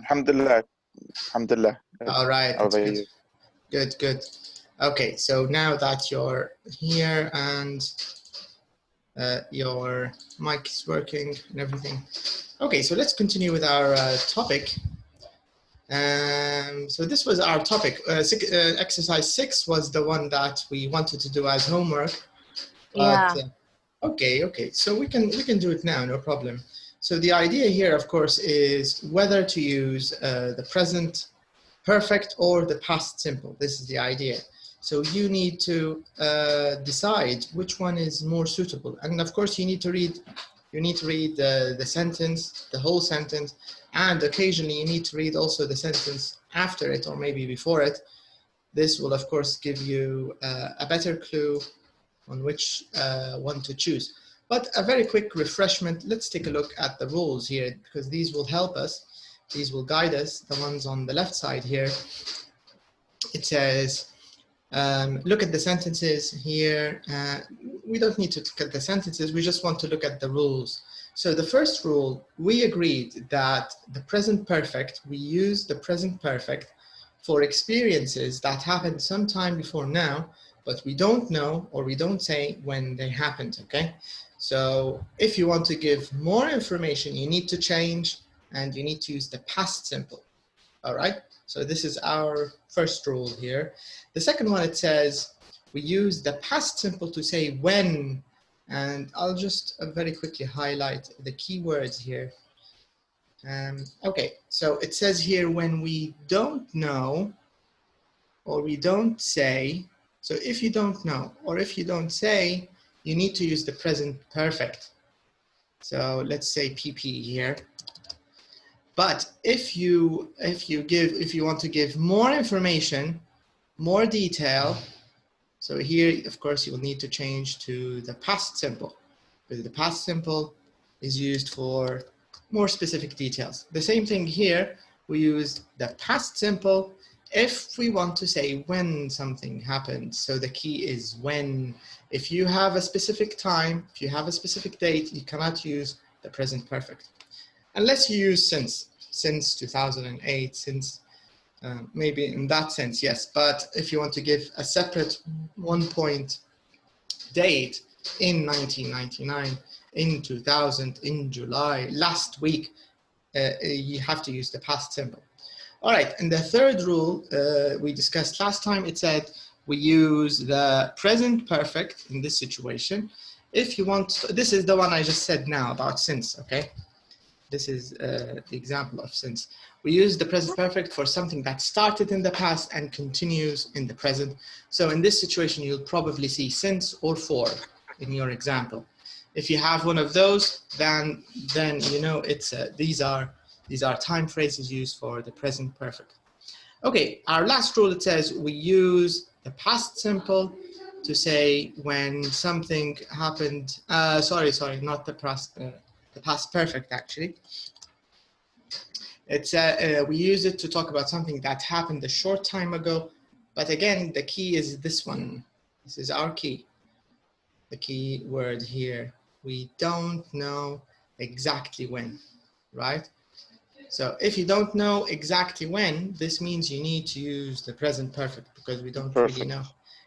الحمد لله. الحمد للله. All right, How that's about good. you? Good, good. Okay, so now that you're here and your mic is working and everything. Okay, so let's continue with our topic. So this was our topic. Exercise 6 was the one that we wanted to do as homework. But, Yeah. Okay. So we can do it now, no problem. So the idea here, of course, is whether to use the present perfect or the past simple. This is the idea. So you need to decide which one is more suitable. And of course, you need to read the sentence, the whole sentence, and occasionally you need to read also the sentence after it or maybe before it. This will, of course, give you a better clue on which one to choose. But a very quick refreshment, let's take a look at the rules here, because these will help us. These will guide us. The ones on the left side here, it says, look at the sentences here. We don't need to look at the sentences, we just want to look at the rules. So the first rule, we agreed that the present perfect, we use the present perfect for experiences that happened sometime before now, but we don't know or we don't say when they happened, okay? So if you want to give more information, you need to change and you need to use the past simple, all right? So this is our first rule here. The second one, it says, we use the past simple to say when, and I'll just very quickly highlight the key words here. Okay, so it says here when we don't know or we don't say, so if you don't know or if you don't say, you need to use the present perfect. So let's say PP here. But if you want to give more information, more detail, so here, of course, you will need to change to the past simple, because the past simple is used for more specific details. The same thing here, we use the past simple if we want to say when something happened. So the key is when. If you have a specific time, if you have a specific date, you cannot use the present perfect. Unless you use since 2008, since maybe in that sense, yes. But if you want to give a separate 1 point date in 1999, in 2000, in July, last week, you have to use the past simple. All right, and the third rule we discussed last time, it said we use the present perfect in this situation. If you want, this is the one I just said now about since, okay? This is the example of since. We use the present perfect for something that started in the past and continues in the present. So in this situation, you'll probably see since or for in your example. If you have one of those, then you know it's these are time phrases used for the present perfect. Okay, our last rule, it says we use the past simple to say when something happened. Sorry, not the past perfect, actually. It's we use it to talk about something that happened a short time ago. But again, the key is this one. This is our key. The key word here. We don't know exactly when, right? So if you don't know exactly when, this means you need to use the present perfect, because we don't really know.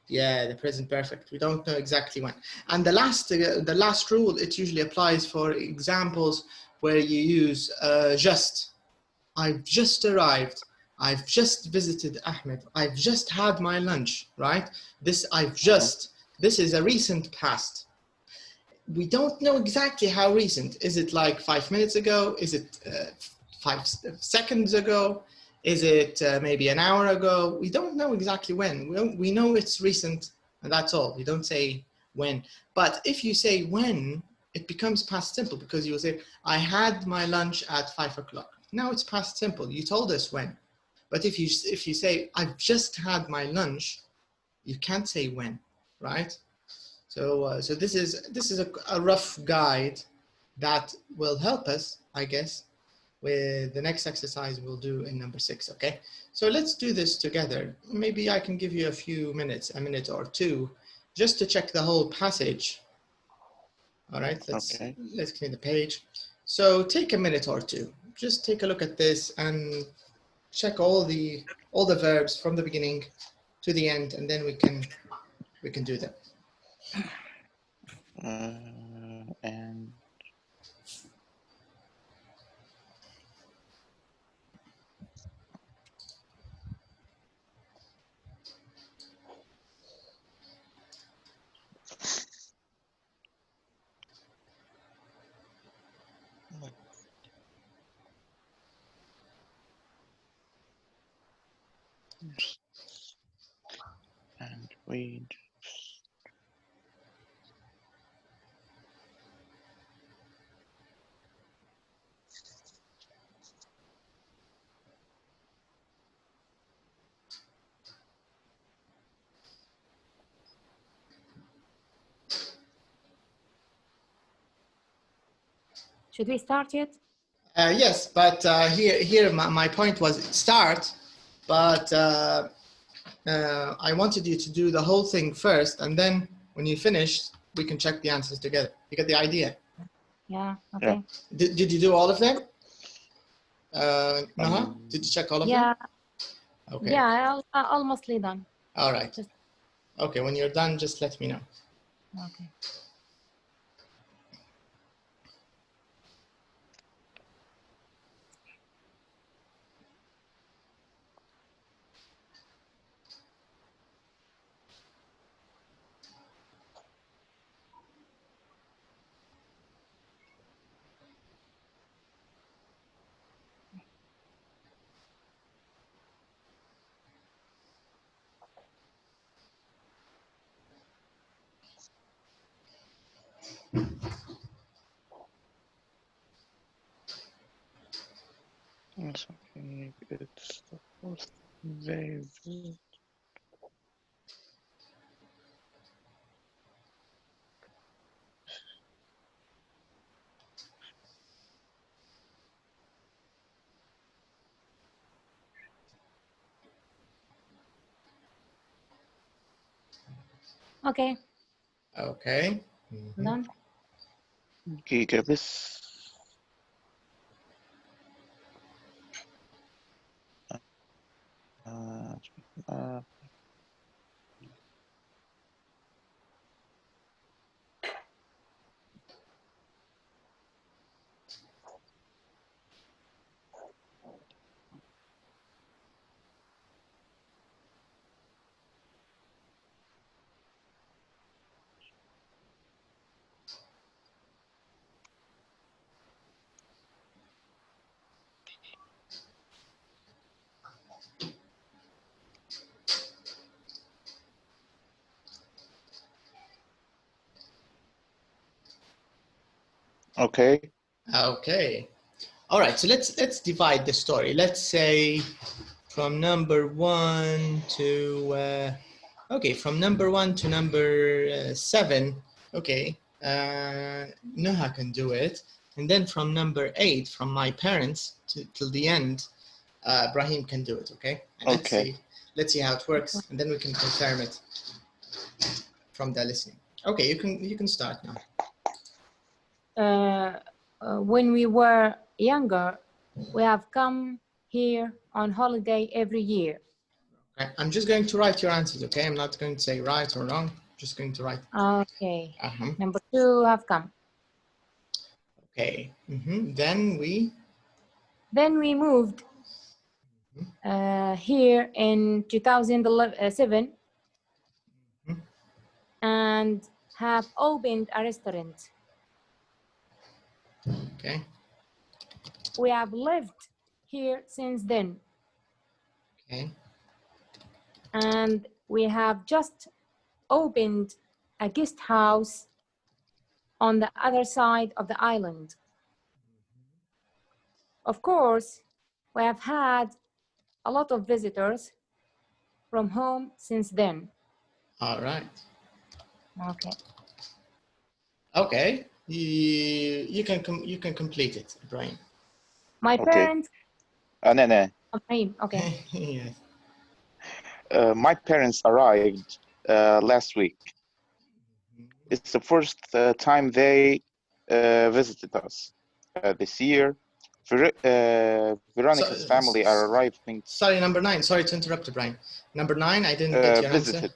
Yeah, the present perfect. We don't know exactly when. And the last rule, it usually applies for examples where you use just. I've just arrived. I've just visited Ahmed. I've just had my lunch, right? This is a recent past. We don't know exactly how recent. Is it like 5 minutes ago? Is it 5 seconds ago? Is it maybe an hour ago? We don't know exactly when. We know it's recent, and that's all. We don't say when. But if you say when, it becomes past simple, because you will say, I had my lunch at 5 o'clock. Now it's past simple. You told us when. But if you say, I've just had my lunch, you can't say when, right? So this is a rough guide that will help us, I guess, with the next exercise we'll do in number 6, okay? So let's do this together. Maybe I can give you a few minutes, a minute or two, just to check the whole passage. All right, let's clean the page. So take a minute or two. just take a look at this and check all the verbs from the beginning to the end, and then we can do them. And we Should we start yet? Yes, but here my point was start, but I wanted you to do the whole thing first, and then when you finish, we can check the answers together. You get the idea? Yeah, okay. Did you do all of them? Naha, did you check all of them? Okay. Yeah, almost done. All right. Okay, when you're done, just let me know. Okay. it's okay. It's the first they visit. Okay. Okay. Done. دقيقة بس. Okay. Okay. All right. So let's divide the story. Let's say from number 1 to okay, from number 1 to number 7. Okay. Noha can do it, and then from number 8, from my parents till the end, Brahim can do it. Okay. And Okay. Let's see how it works, and then we can confirm it from the listening. Okay, you can start now. When we were younger, we have come here on holiday every year. Okay. I'm just going to write your answers, okay? I'm not going to say right or wrong. I'm just going to write. Okay. Number 2 have come. Okay. Then we moved here in 2007 and have opened a restaurant. Okay. We have lived here since then. Okay. And we have just opened a guest house on the other side of the island. Of course, we have had a lot of visitors from home since then. All right. Okay. Okay. You can complete it, Brian. My parents. No. Okay. Yes. My parents arrived last week. It's the first time they visited us this year. Veronica's family are arriving. Sorry, number 9. Sorry to interrupt you, Brian. Number 9, I didn't get your answer. Visited.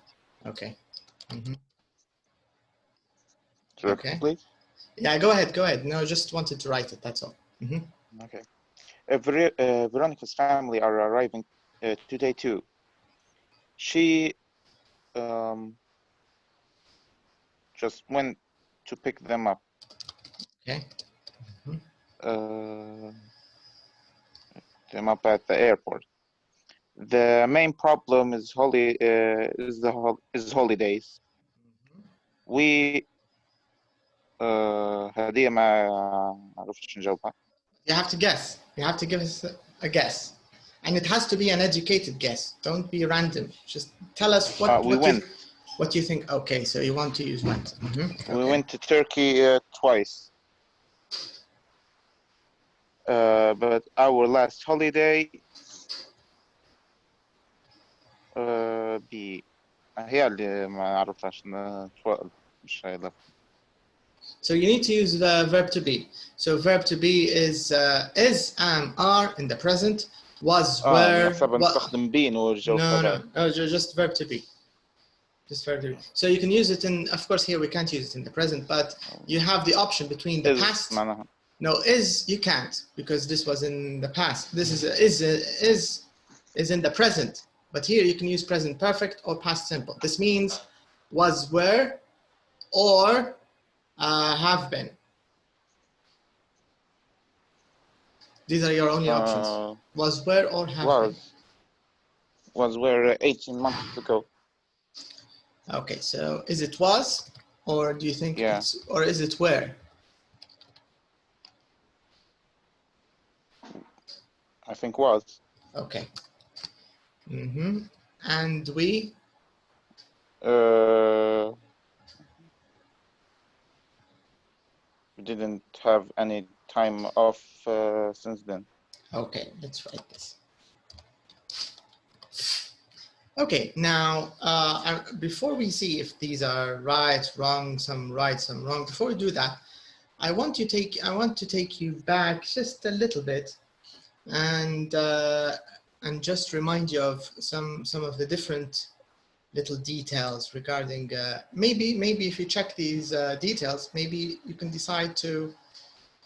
Okay. Okay. Please. Yeah, go ahead. Go ahead. No, just wanted to write it. That's all. Okay. Veronica's family are arriving today too. She just went to pick them up. Okay. Them up at the airport. The main problem is holidays. We هدية ما عرفتش نجاوبها. You have to guess. You have to give us a guess. And it has to be an educated guess. Don't be random. Just tell us what you think. Okay, so you want to use went. Okay. We went to Turkey twice. But our last holiday هي اللي ما عرفتهاش مش هيلا. So you need to use the verb to be. So verb to be is, am, are in the present, was, were. No, just verb to be. Just verb to be. So you can use it in, of course here we can't use it in the present, but you have the option between the past. No, is, you can't, because this was in the past. This is in the present. But here you can use present perfect or past simple. This means was, were, or have been. These are your only options. Was, were, or have been. Was, were 18 months ago. Okay, so is it was, or do you think it's, or is it were? I think was. Okay. And we? We didn't have any time off since then. Okay, let's write this. Okay, now before we see if these are right, wrong, some right, some wrong, before we do that, I want to take you back just a little bit and just remind you of some of the different little details regarding maybe if you check these details, maybe you can decide to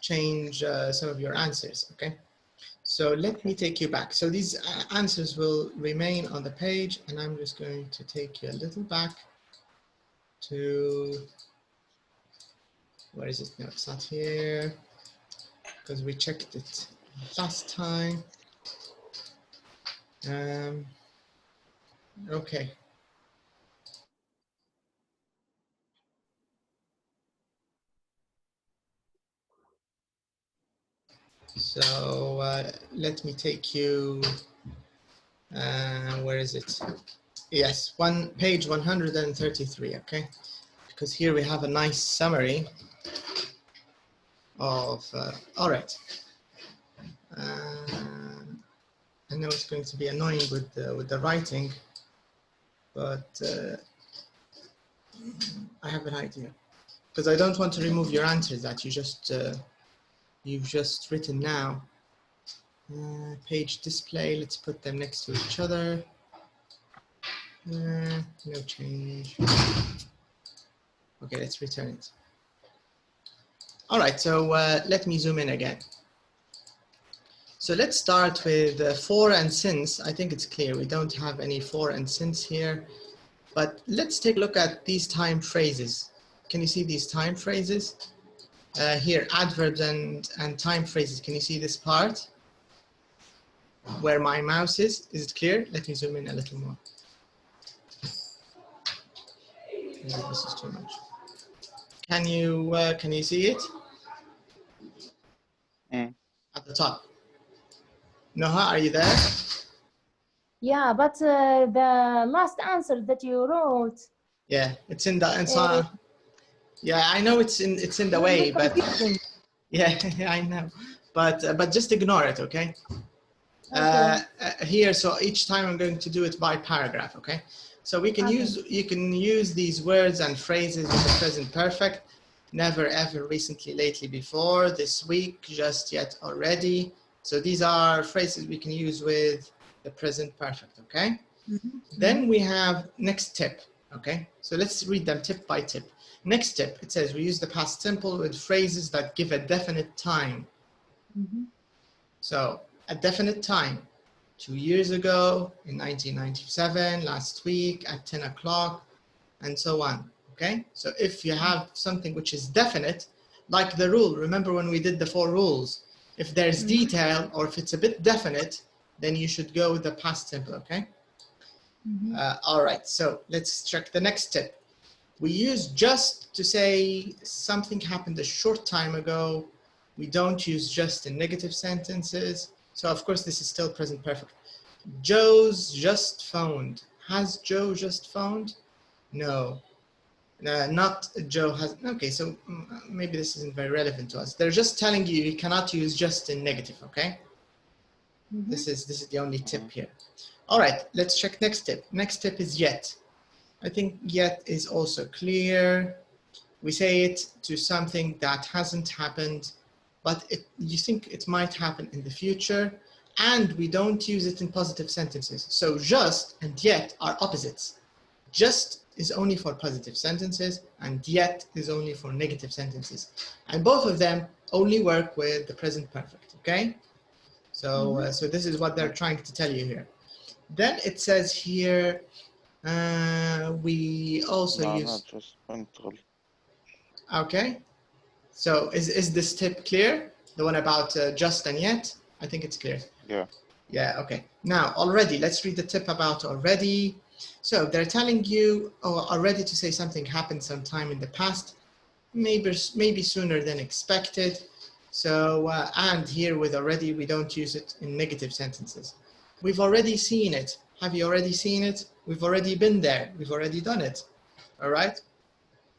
change some of your answers. Okay, so let me take you back. So these answers will remain on the page, and I'm just going to take you a little back to, where is it? No, it's not here, because we checked it last time. Okay. So let me take you, where is it? Yes, page 133, okay? Because here we have a nice summary of, all right. I know it's going to be annoying with the writing, but I have an idea. Because I don't want to remove your answers that you've just written now. Page display, let's put them next to each other. No change. Okay, let's return it. All right, so let me zoom in again. So let's start with for and since. I think it's clear we don't have any for and since here, but let's take a look at these time phrases. Can you see these time phrases? Here, adverbs and time phrases. Can you see this part where my mouse is? Is it clear? Let me zoom in a little more. Maybe this is too much. Can you see it? At the top. Noha, are you there? Yeah, but the last answer that you wrote. Yeah, it's in the yeah, I know it's in the way, but yeah, I know, but just ignore it, okay? Here, so each time I'm going to do it by paragraph, okay? So we can you can use these words and phrases with the present perfect, never, ever, recently, lately, before, this week, just, yet, already. So these are phrases we can use with the present perfect, okay? Then we have next tip, okay? So let's read them tip by tip. Next tip, it says we use the past simple with phrases that give a definite time. So a definite time, 2 years ago, in 1997, last week, at 10 o'clock, and so on, okay? So if you have something which is definite, like the rule, remember when we did the 4 rules, if there's detail or if it's a bit definite, then you should go with the past simple, okay? All right, so let's check the next tip. We use just to say something happened a short time ago. We don't use just in negative sentences. So of course, this is still present perfect. Joe's just phoned. Has Joe just phoned? No. Not Joe has. Okay, so maybe this isn't very relevant to us. They're just telling you you cannot use just in negative, okay? This is the only tip here. All right, let's check next tip. Next tip is yet. I think yet is also clear. We say it to something that hasn't happened, but you think it might happen in the future, and we don't use it in positive sentences. So just and yet are opposites. Just is only for positive sentences, and yet is only for negative sentences. And both of them only work with the present perfect, okay? So, so this is what they're trying to tell you here. Then it says here, we also use... Okay, so is this tip clear? The one about just and yet? I think it's clear. Yeah. Yeah, okay. Now, already, let's read the tip about already. So they're telling you already to say something happened sometime in the past, maybe sooner than expected. So, and here with already, we don't use it in negative sentences. We've already seen it. Have you already seen it? We've already been there. We've already done it. All right.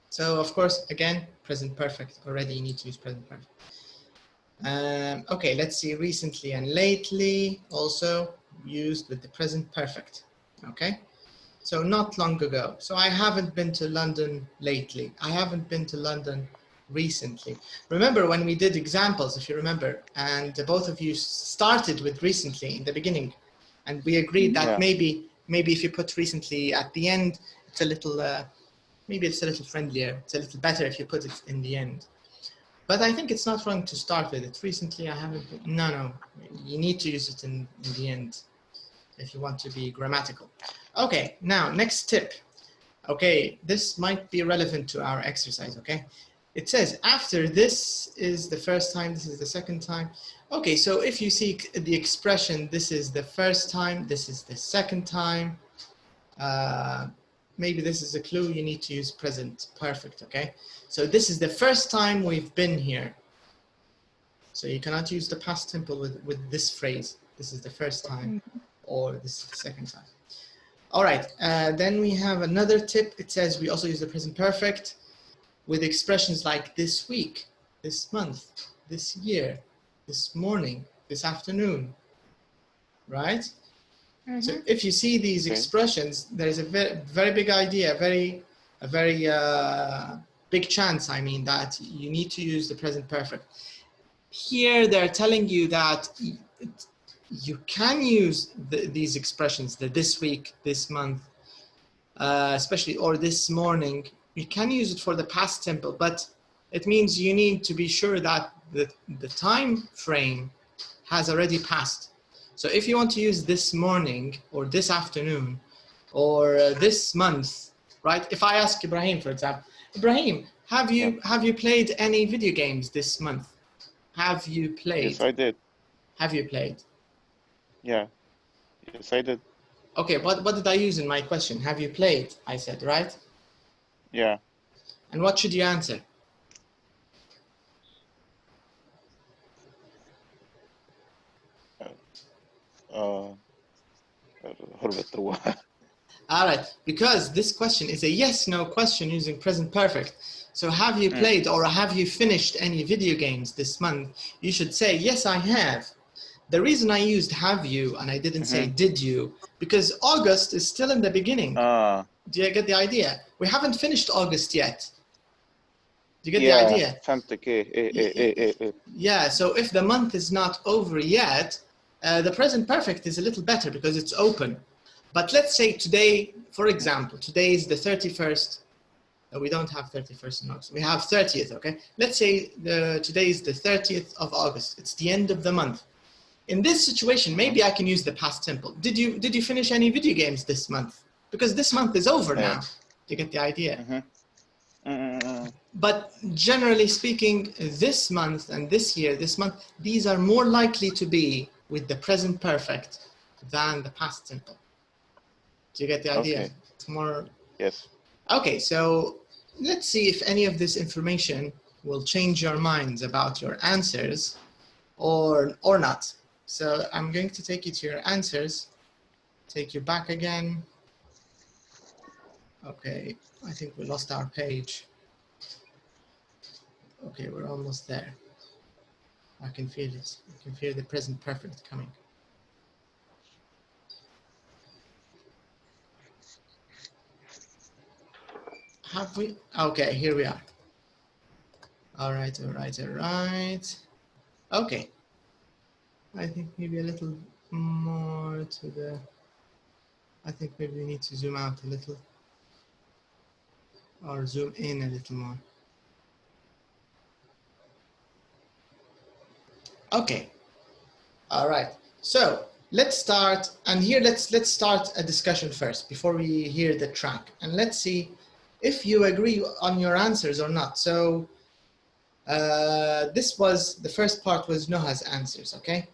So of course, again, present perfect. Already you need to use present perfect. Okay, let's see. Recently and lately also used with the present perfect. Okay. So not long ago. So I haven't been to London lately. I haven't been to London recently. Remember when we did examples, if you remember, and both of you started with recently in the beginning, and we agreed that maybe if you put recently at the end, it's a little, maybe it's a little friendlier. It's a little better if you put it in the end. But I think it's not wrong to start with it. Recently I haven't been, no, you need to use it in the end if you want to be grammatical. Okay, now next tip. Okay, this might be relevant to our exercise, okay? It says after this is the first time, this is the second time. Okay, so if you see the expression, this is the first time, this is the second time, maybe this is a clue, you need to use present perfect, okay? So this is the first time we've been here. So you cannot use the past simple with this phrase. This is the first time, or this is the second time. All right, then we have another tip. It says we also use the present perfect with expressions like this week, this month, this year, this morning, this afternoon, right? So if you see these expressions, there's a very big idea, a very big chance, I mean, that you need to use the present perfect. Here they're telling you that you can use these expressions, the this week, this month, especially, or this morning. You can use it for the past simple, but it means you need to be sure that the time frame has already passed. So if you want to use this morning or this afternoon or this month, right? If I ask Ibrahim, for example, Ibrahim, have you played any video games this month? Have you played? Yes, I did. Have you played? Yeah. Yes, I did. Okay, what did I use in my question? Have you played? I said, right? Yeah. And what should you answer? All right, because this question is a yes/no question using present perfect. So have you played or have you finished any video games this month? You should say, yes, I have. The reason I used have you and I didn't say did you, because August is still in the beginning. Do you get the idea? We haven't finished August yet. Do you get the idea? فهمتك. Yeah, so if the month is not over yet, the present perfect is a little better because it's open. But let's say today, for example, today is the 31st. We don't have 31st in August. We have 30th, okay? Let's say today is the 30th of August. It's the end of the month. In this situation, maybe I can use the past simple. Did you finish any video games this month? Because this month is over now. Do you get the idea? But generally speaking, this month and this year, this month, these are more likely to be with the present perfect than the past simple. Do you get the idea? Okay. It's more... Yes. Okay, so let's see if any of this information will change your minds about your answers or not. So I'm going to take you to your answers, take you back again. Okay, I think we lost our page. Okay, we're almost there. I can feel it. I can feel the present perfect coming. Have we? Okay, here we are. All right, all right, all right. Okay. I think maybe a little more to the... I think maybe we need to zoom out a little. Or zoom in a little more. Okay. All right. So let's start. And here, let's start a discussion first before we hear the track. And let's see if you agree on your answers or not. So this was, the first part was Noha's answers, okay?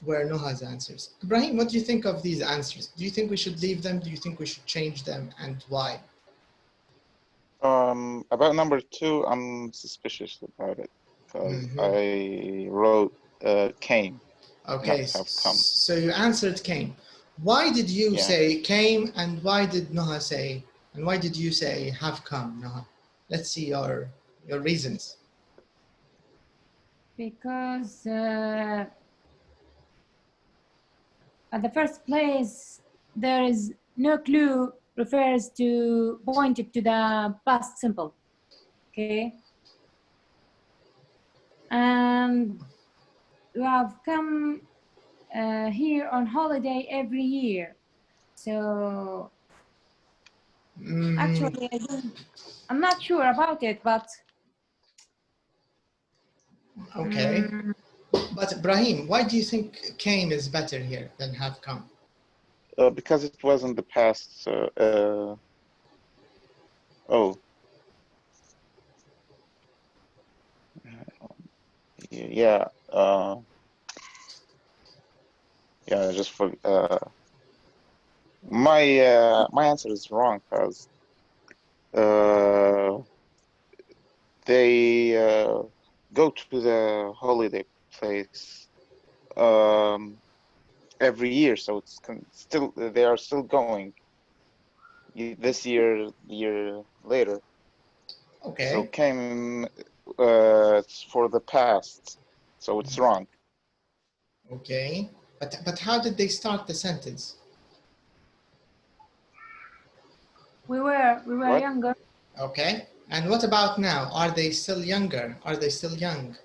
Were Noha's answers. Ibrahim, what do you think of these answers? Do you think we should leave them? Do you think we should change them, and why? About number 2, I'm suspicious about it because I wrote came. Okay, not have come. So you answered came. Why did you say came, and why did Noha say, and why did you say have come, Noha? Let's see your reasons. Because at the first place, there is no clue refers to pointed to the past simple, okay? And we have come here on holiday every year. So actually, I'm not sure about it, but okay. But Ibrahim, why do you think came is better here than have come? Because it was in the past. Just for my answer is wrong because they go to the holiday place every year, so it's still, they are still going this year, the year later. Okay. So came it's for the past, so it's wrong. Okay, but how did they start the sentence? we were What? younger. Okay, and what about now? Are they still younger? Are they still young?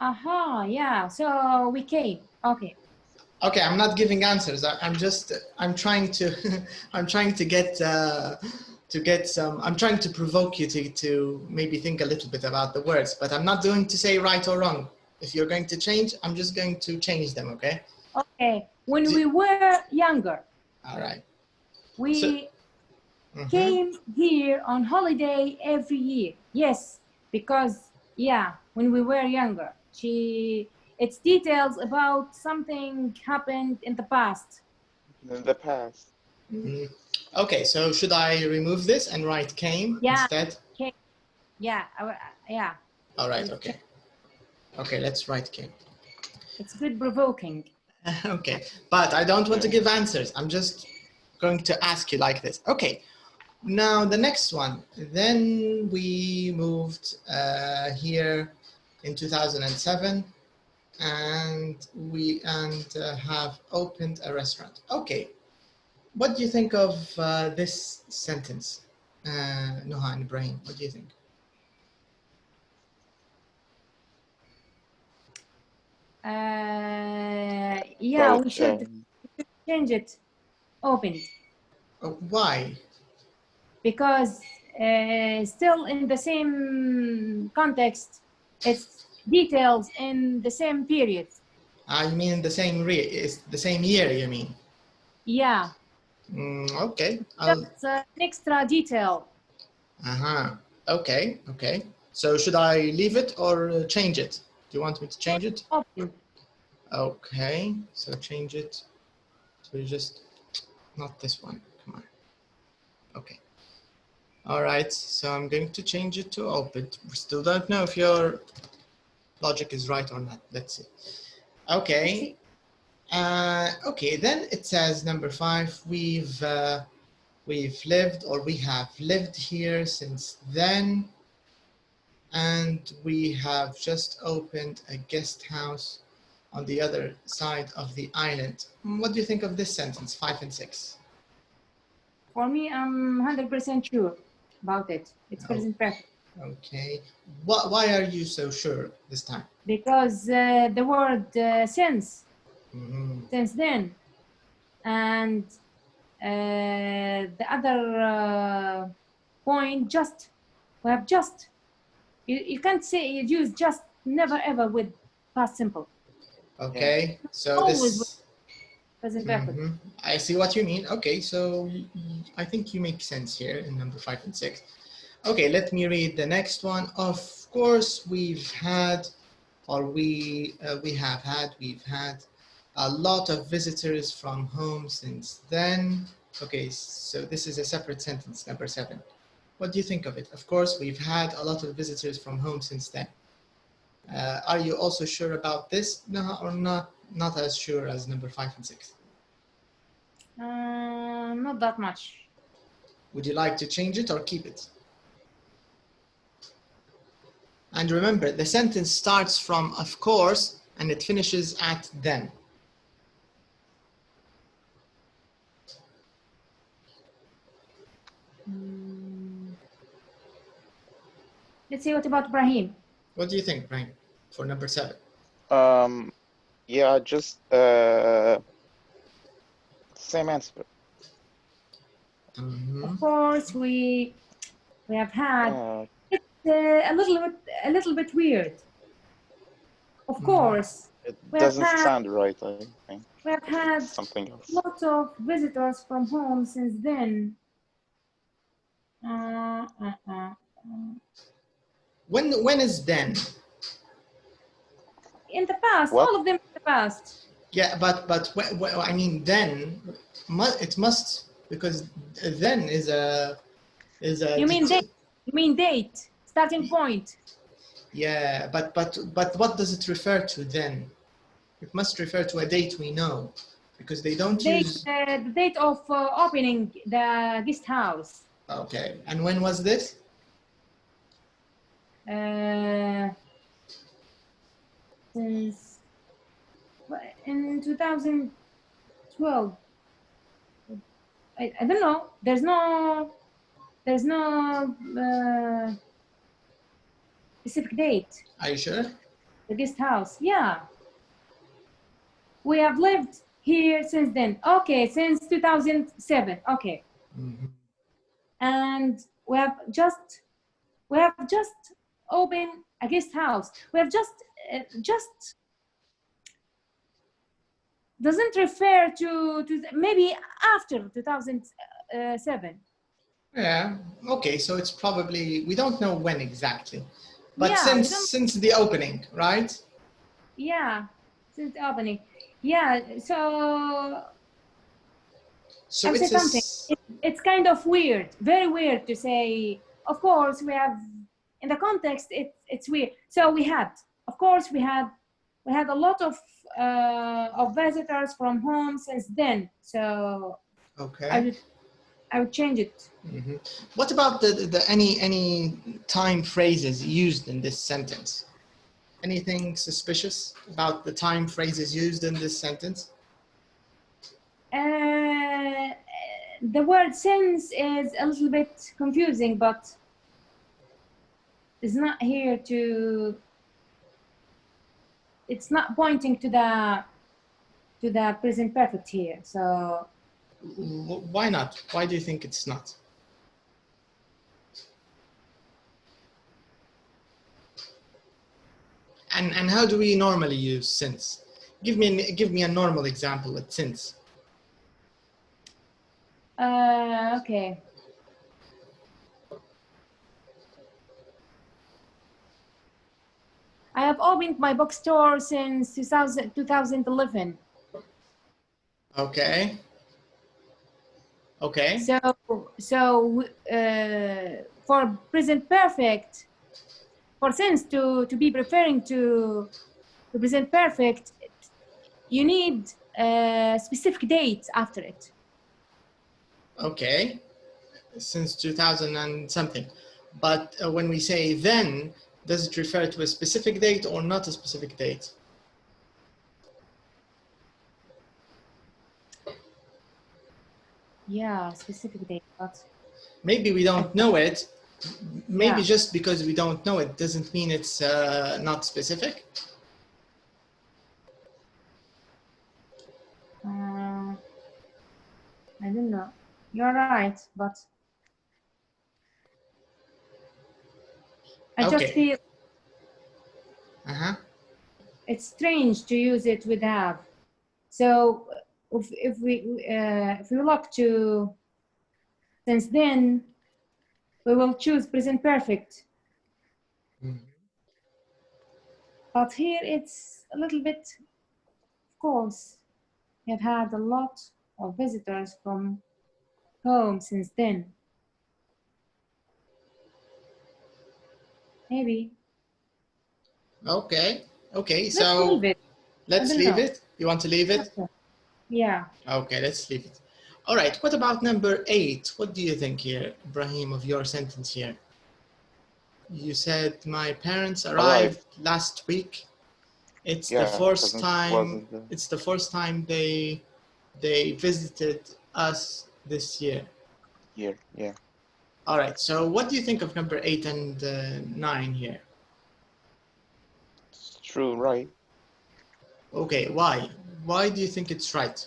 Aha, yeah, so we came, okay. Okay, I'm not giving answers. I'm trying to, I'm trying to get some, I'm trying to provoke you to maybe think a little bit about the words, but I'm not going to say right or wrong. If you're going to change, I'm just going to change them, okay? Okay, when we were younger. All right. We came here on holiday every year. Yes, because, yeah, when we were younger. It's details about something happened in the past. In the past. Okay, so should I remove this and write came instead? Came. Yeah, yeah. All right, okay. Okay, let's write came. It's good provoking. Okay, but I don't want to give answers. I'm just going to ask you like this. Okay, now the next one. Then we moved here in 2007 and we have opened a restaurant. Okay, what do you think of this sentence? Noha and Ibrahim, what do you think? Yeah, About, we should change it. Opened. Why? Because still in the same context, it's details in the same period. You mean the same it's the same year, you mean? Yeah. Okay. Just an extra detail. Okay. Okay. So should I leave it or change it? Do you want me to change it? Open. Okay. So change it to just not this one. Come on. Okay. All right. So I'm going to change it to open. We still don't know if your logic is right or not. Let's see. Okay. Okay. Then it says number 5. We've lived, or we have lived here since then, and we have just opened a guest house on the other side of the island. What do you think of this sentence, 5 and 6? For me, I'm 100% sure about it. It's present perfect. Okay. Why are you so sure this time? Because the word since then, and the other point, just. We have just. You can't say you use just, never ever with past simple. Okay, so Always this. Present perfect. I see what you mean. Okay, so I think you make sense here in number 5 and 6. Okay, let me read the next one. Of course, we've had a lot of visitors from home since then. Okay, so this is a separate sentence, number 7. What do you think of it? Of course, we've had a lot of visitors from home since then. Are you also sure about this? No, or not as sure as number 5 and 6? Not that much. Would you like to change it or keep it? And remember, the sentence starts from of course, and it finishes at then. Let's see, what about Ibrahim? What do you think, Brian, for number 7? Yeah, just same answer. Of course, we have had. It's a little bit weird. Of course. It doesn't sound right, I think. We have had something else. Lots of visitors from home since then. When is then? In the past, what? all of them in the past. Yeah, but I mean then, it must, because then is a. You mean date? You mean date? Starting point? Yeah, but what does it refer to then? It must refer to a date we know, because they don't use the date of opening the guest house. Okay, and when was this? Since in 2012. I don't know. There's no specific date. Are you sure? The guest house, yeah. We have lived here since then. Okay, since 2007. Okay. And we have just opened a guest house. We have just doesn't refer to maybe after 2007. Yeah. Okay, so it's probably, we don't know when exactly, but yeah, since the opening, right? Yeah, since the opening. Yeah. So So I'll say something. It's kind of weird, very weird to say. Of course, we have in the context. It's weird. So we had, of course, we had a lot of visitors from home since then. So okay, I would change it. What about the any time phrases used in this sentence? Anything suspicious about the time phrases used in this sentence? the word since is a little bit confusing, but it's not here to. It's not pointing to the present perfect here. So Why not? Why do you think it's not? And how do we normally use since? Give me a normal example with since. okay. I have opened my bookstore since 2011. Okay. Okay. So for present perfect, for since to be referring to present perfect, you need a specific date after it. Okay. Since 2000 and something. But when we say then, does it refer to a specific date or not a specific date? Yeah, specific date, but maybe we don't know it. Maybe Yeah. just because we don't know it doesn't mean it's not specific. I don't know. You're right, but I just feel it's strange to use it with have. So if we look to since then, we will choose present perfect. But here it's a little bit, of course, we have had a lot of visitors from home since then. Maybe. Okay. Okay. Let's So leave it. let's leave it. You want to leave it? Yeah. Okay, let's leave it. All right. What about number 8? What do you think here, Ibrahim, of your sentence here? You said my parents arrived last week. It's the first time. It's the first time they visited us this year. Yeah. All right. So what do you think of number 8 and 9 here? It's true, right? Okay. Why? Why do you think it's right?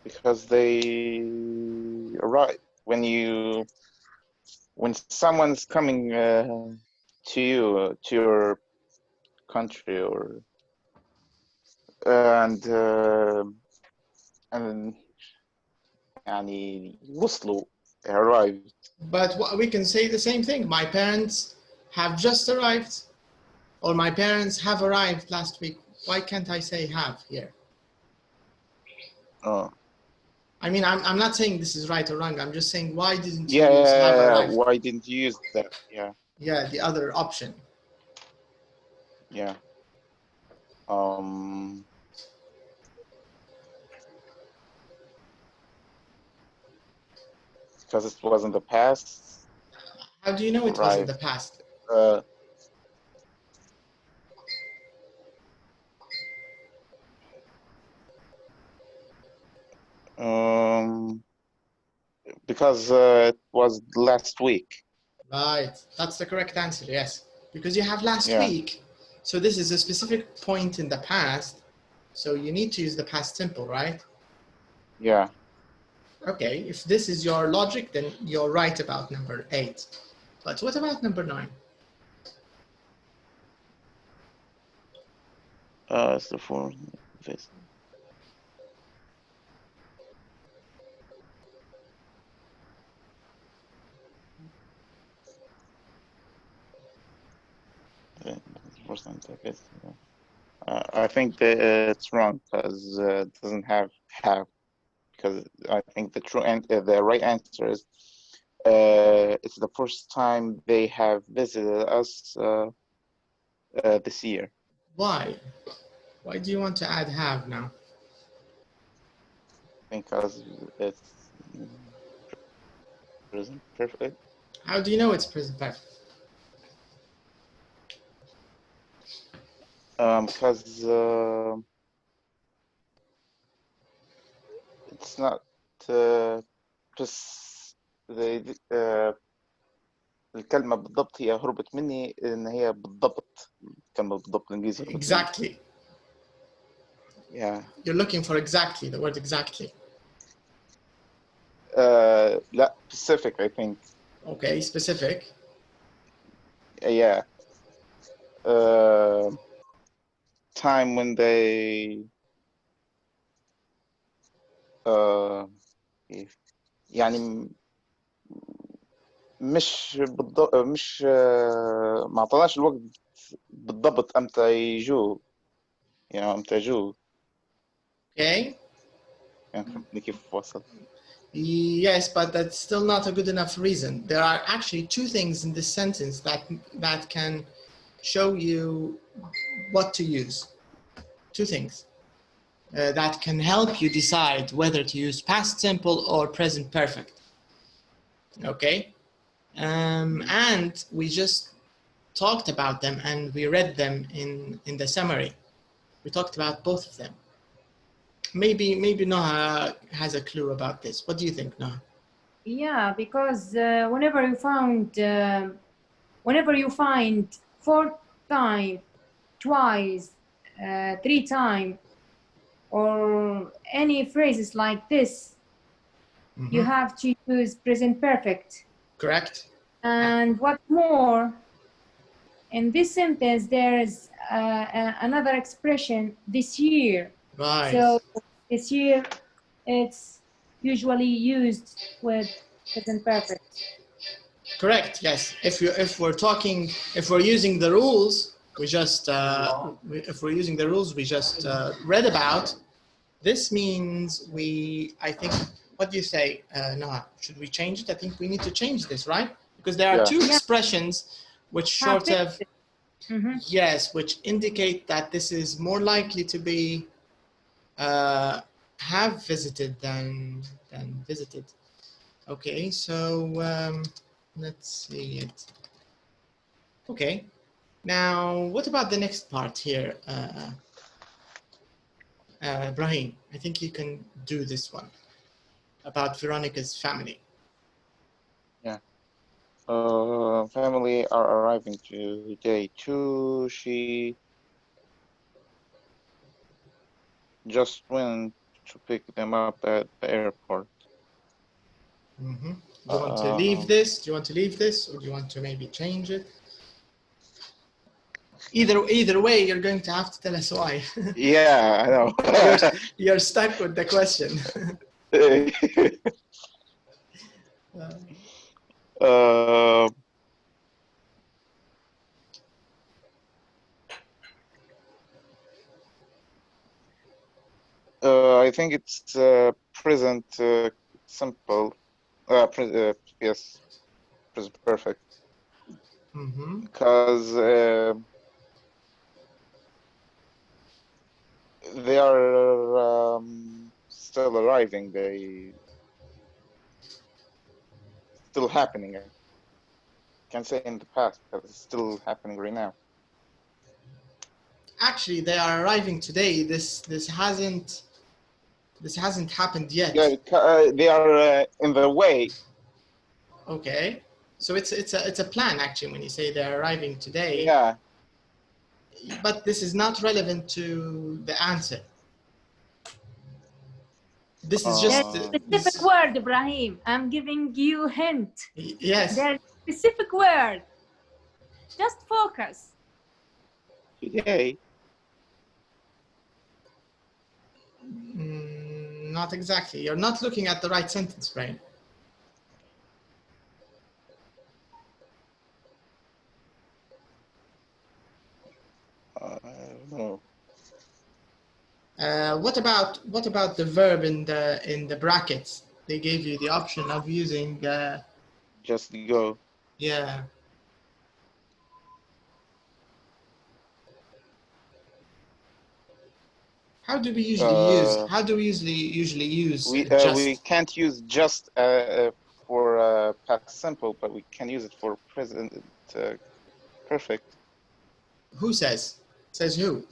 Because they arrive when someone's coming to you, to your country, or and وصلوا, arrived. But we can say the same thing. My parents have just arrived, or my parents have arrived last week. Why can't I say have here? Oh. I mean, I'm not saying this is right or wrong. I'm just saying, why didn't you use have arrived? Why didn't you use that? Yeah. Yeah, the other option. Yeah. Because it was in the past. How do you know it was in the past? Because it was last week. Right, that's the correct answer, yes. Because you have last week, so this is a specific point in the past, so you need to use the past simple, right? Yeah. Okay, if this is your logic, then you're right about number 8. But what about number 9? It's the fourth. I think that it's wrong because it doesn't have. Because I think the right answer is it's the first time they have visited us this year. Why? Why do you want to add have now? Because it's present perfect. How do you know it's present perfect? Because it's not بس الكلمة بالضبط هي هربت مني إن هي بالضبط الكلمة بالضبط بالإنجليزي. Exactly. Yeah. You're looking for exactly, the word exactly. لا, specific, I think. Okay, specific. Yeah. Time when they يعني مش بالضبط مش ما اعطاناش الوقت بالضبط امتى يجوا امتى يجوا. Okay. يعني كيف وصل. Yes, but that's still not a good enough reason. There are actually two things in this sentence that can show you what to use. Two things that can help you decide whether to use past simple or present perfect. Okay, and we just talked about them and we read them in the summary. We talked about both of them. Maybe Noah has a clue about this. What do you think, Noah? Yeah, because whenever you find 4 times, twice, 3 times, or any phrases like this, you have to use present perfect. Correct. And what more, in this sentence, there is another expression, this year. Right. So this year, it's usually used with present perfect. Correct. Yes. If we're using the rules, we just read about. This means I think. What do you say, Noah? Should we change it? I think we need to change this, right? Because there are two expressions which sort of, yes, which indicate that this is more likely to be have visited than visited. Okay, so let's see it. Okay, now what about the next part here, Ibrahim? I think you can do this one about Veronica's family. Yeah. Family are arriving today too. She just went to pick them up at the airport. Mm-hmm. Do you want to leave this? Do you want to leave this, or do you want to maybe change it? Either way, you're going to have to tell us why. Yeah, I know. you're stuck with the question. I think it's present simple. Yes, present perfect. Because they are still arriving. They still happening. I can't say in the past because it's still happening right now. Actually, they are arriving today. This hasn't happened yet. Yeah, they are in the way. Okay, so it's a plan actually when you say they're arriving today. Yeah. But this is not relevant to the answer. This is just a specific word, Ibrahim. I'm giving you a hint. Yes. There's a specific word. Just focus. Today. Not exactly. You're not looking at the right sentence, Brian. No. What about the verb in the brackets? They gave you the option of using just go. Yeah. How do we usually use? How do we usually use? We can't use just for past simple, but we can use it for present perfect. Who says? Says who?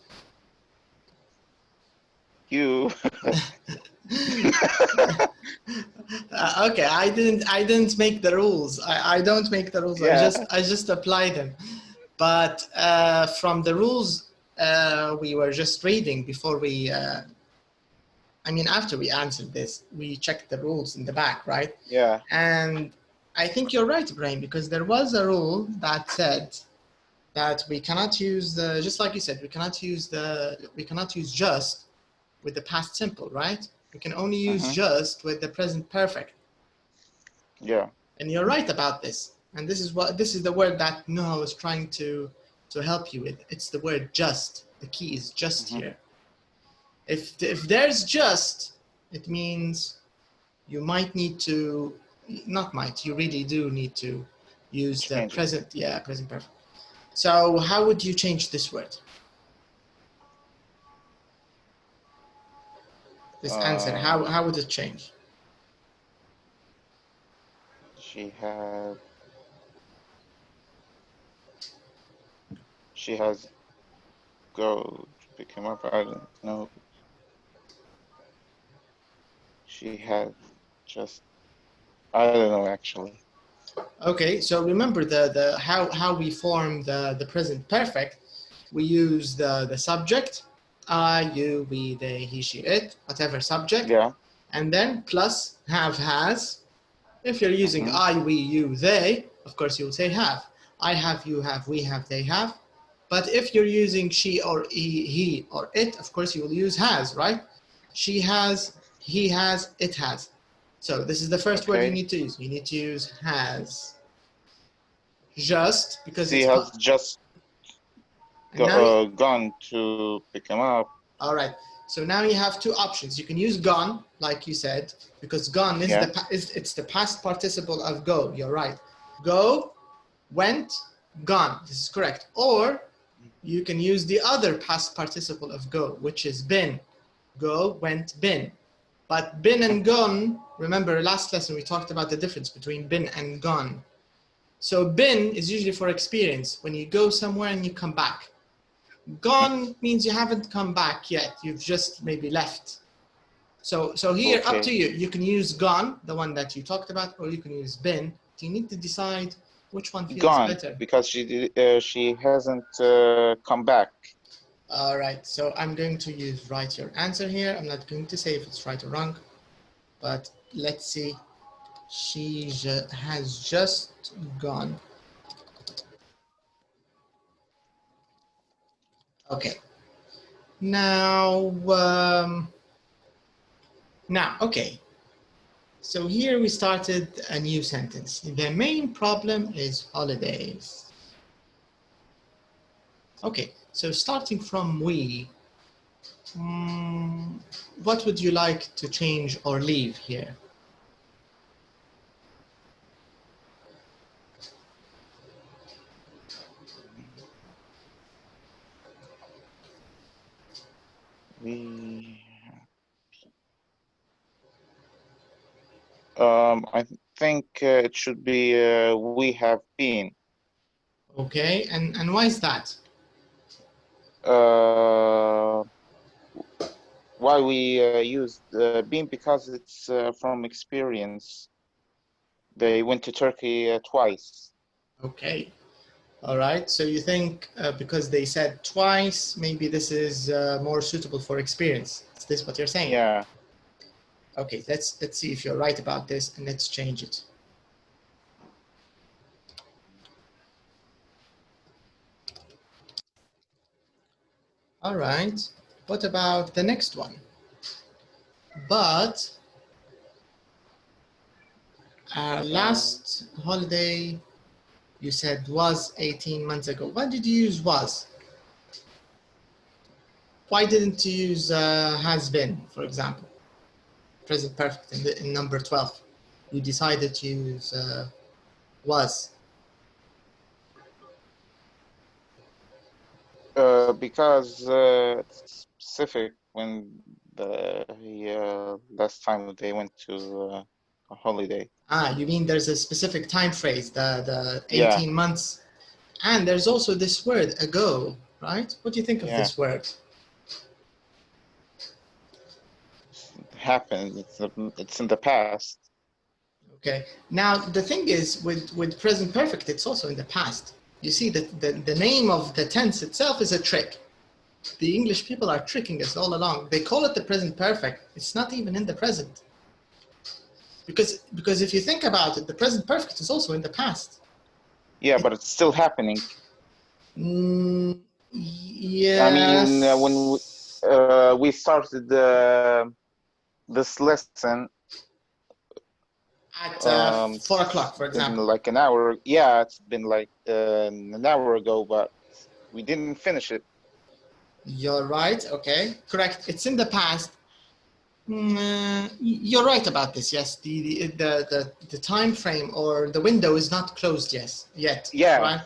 You. Okay, I didn't make the rules. I don't make the rules. Yeah. I just apply them. But from the rules we were just reading before we, I mean, after we answered this, we checked the rules in the back, right? Yeah. And I think you're right, Ibrahim, because there was a rule that said that we cannot use the, just like you said, we cannot use just with the past simple, right? We can only use just with the present perfect. Yeah. And you're right about this. And this is the word that Noah was trying to help you with. It's the word just. The key is just here. If there's just, it means you might need to, not might, you really do need to use the present, present perfect. So how would you change this word? This answer, how would it change? She has go to pick him up. I don't know. She had just, I don't know actually. Okay, so remember the how we form the present perfect. We use the subject, I, you, we, they, he, she, it, whatever subject. Yeah. And then plus have, has. If you're using I, we, you, they, of course you will say have. I have, you have, we have, they have. But if you're using she or he or it, of course you will use has, right? She has, he has, it has. So this is the first word you need to use. You need to use has. Just because she has just gone to pick him up. All right. So now you have two options. You can use gone, like you said, because gone is it's the past participle of go. You're right. Go, went, gone. This is correct. Or you can use the other past participle of go, which is been. Go, went, been. But been and gone, remember last lesson we talked about the difference between been and gone. So been is usually for experience, when you go somewhere and you come back. Gone means you haven't come back yet. You've just maybe left. So here, up to you. You can use gone, the one that you talked about, or you can use been. You need to decide which one feels better. Because she hasn't come back. All right. So I'm going to write your answer here. I'm not going to say if it's right or wrong, but let's see. She has just gone. Okay. Now, okay. So here we started a new sentence. The main problem is holidays. Okay, so starting from we, what would you like to change or leave here? I think it should be we have been. Okay, and why is that? Why we used been? Because it's from experience. They went to Turkey twice. Okay. All right, so you think because they said twice, maybe this is more suitable for experience. Is this what you're saying? Yeah. Okay, let's see if you're right about this, and let's change it. All right, what about the next one? But last holiday, you said was 18 months ago. Why did you use was? Why didn't you use has been, for example? Present perfect in number 12. You decided to use was. Because it's specific when the last time they went to a holiday. Ah, you mean there's a specific time phrase, the 18 months. And there's also this word, ago, right? What do you think of this word? happened. It's in the past. Okay. Now the thing is with present perfect, it's also in the past. You see that the name of the tense itself is a trick. The English people are tricking us all along. They call it the present perfect. It's not even in the present. Because if you think about it, the present perfect is also in the past. Yeah, but it's still happening. Yes. I mean, when we started this lesson at 4 o'clock, for example. like an hour. Yeah, it's been like an hour ago, but we didn't finish it. You're right. Okay, correct. It's in the past. You're right about this. Yes, the time frame or the window is not closed yet. Yeah. Right.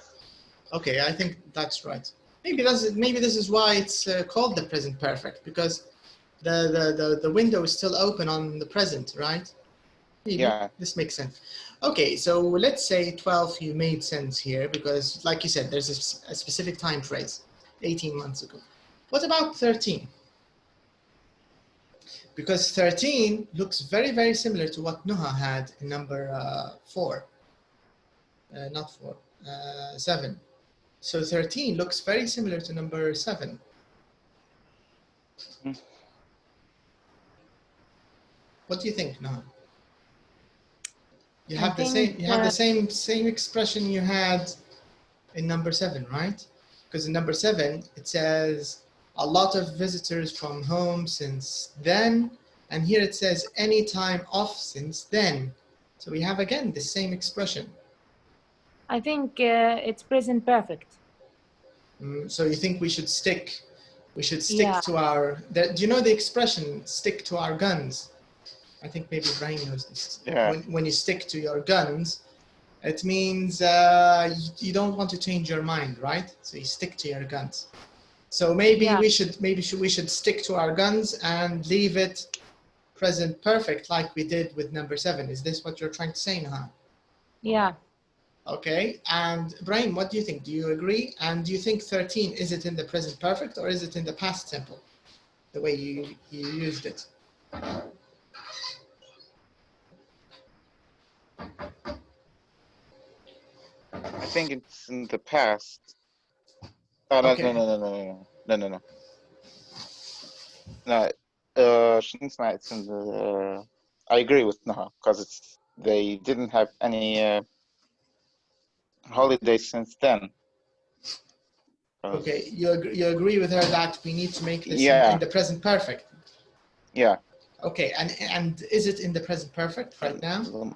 Okay, I think that's right. Maybe this is why it's called the present perfect, because the window is still open on the present, right? Maybe. Yeah. This makes sense. Okay, so let's say 12. You made sense here because, like you said, there's a specific time phrase, 18 months ago. What about 13? Because 13 looks very, very similar to what Nuha had in number 4. Not 4, 7. So 13 looks very similar to number 7. What do you think, Nuha? You have the same expression you had in number 7, right? Because in number 7 it says a lot of visitors from home since then, and here it says any time off since then. So we have again the same expression. I think it's present perfect. So you think we should stick to our, do you know the expression stick to our guns? I think maybe Brian knows this. Yeah. When you stick to your guns, it means you don't want to change your mind, right? So you stick to your guns. So maybe we should stick to our guns and leave it present perfect like we did with number 7. Is this what you're trying to say, Naha? Yeah. Okay. And Brian, what do you think? Do you agree? And do you think 13, is it in the present perfect or is it in the past simple? The way you used it. I think it's in the past. Oh, no, Okay. no. No, it's in the. I agree with Naha because they didn't have any holidays since then. Okay, you agree with her that we need to make this in the present perfect. Yeah. Okay, and is it in the present perfect right now?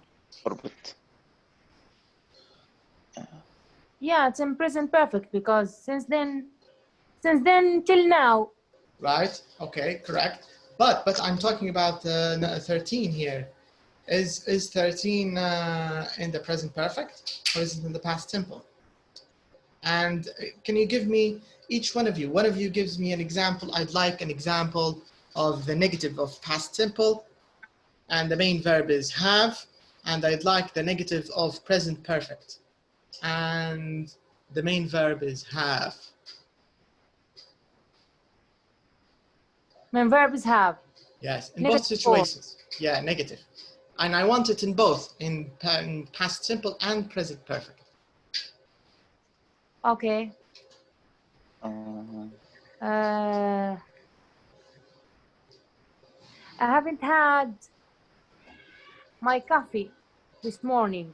Yeah, it's in present perfect because since then till now. Right. Okay, correct. But I'm talking about 13 here. Is 13 in the present perfect or is it in the past simple? And can you give me, each one of you gives me an example. I'd like an example of the negative of past simple, and the main verb is have, and I'd like the negative of present perfect, and the main verb is have. Main verb is have. Yes, in both situations. Yeah, negative. And I want it in both, in past simple and present perfect. Okay. I haven't had my coffee this morning.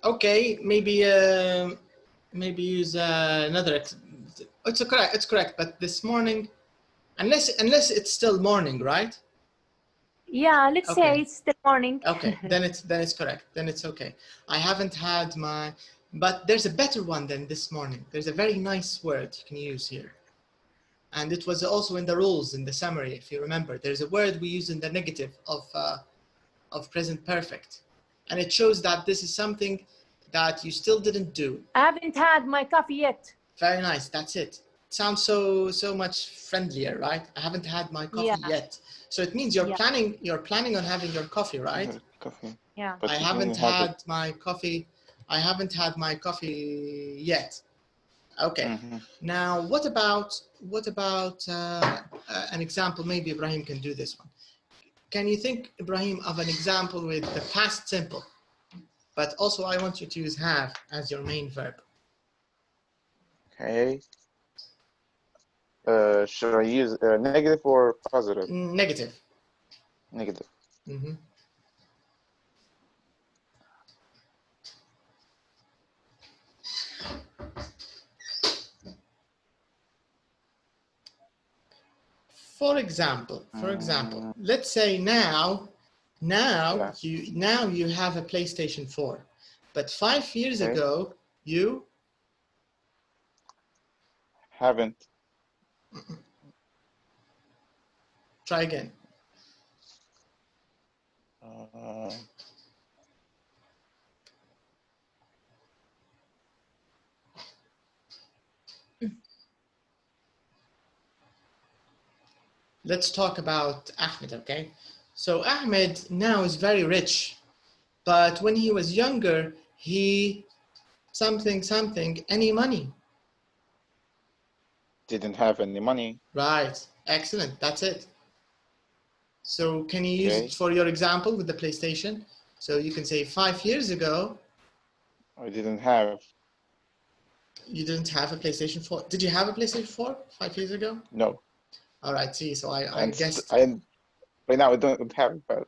Okay, maybe use another. It's correct. But this morning, unless it's still morning, right? Yeah, let's say it's still morning. Okay, then it's correct. Then it's okay. I haven't had my. But there's a better one than this morning. There's a very nice word you can use here. And it was also in the rules, in the summary, if you remember. There's a word we use in the negative of present perfect. And it shows that this is something that you still didn't do. I haven't had my coffee yet. Very nice, that's it. It sounds so much friendlier, right? I haven't had my coffee yet. So it means you're planning on having your coffee, right? Coffee. Yeah. But I haven't had my coffee. I haven't had my coffee yet. Okay. Now, what about an example? Maybe Ibrahim can do this one. Can you think, Ibrahim, of an example with the past simple? But also, I want you to use have as your main verb. Okay. Should I use negative or positive? Negative. Negative. For example, let's say now you have a PlayStation 4, but 5 years ago you haven't. Try again. Let's talk about Ahmed, okay? So Ahmed now is very rich, but when he was younger, he any money. Didn't have any money. Right, excellent, that's it. So can you use it for your example with the PlayStation? So you can say 5 years ago. I didn't have. You didn't have a PlayStation 4. Did you have a PlayStation 4 5 years ago? No. All right, see, so I guessed. Right now I don't have it, but.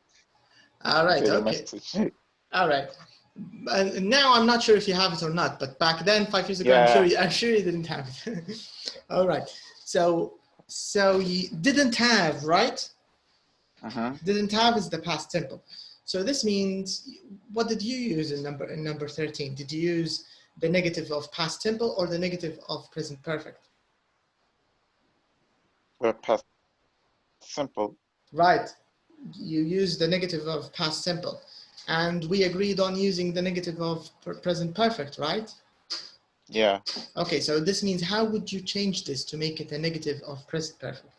All right, okay. All right. And now I'm not sure if you have it or not, but back then, 5 years ago, I'm sure you didn't have it. All right. So you didn't have, right? Didn't have is the past simple. So this means, what did you use in number 13? Did you use the negative of past simple or the negative of present perfect? Past simple. Right. You use the negative of past simple. And we agreed on using the negative of present perfect, right? Yeah. Okay, so this means how would you change this to make it a negative of present perfect?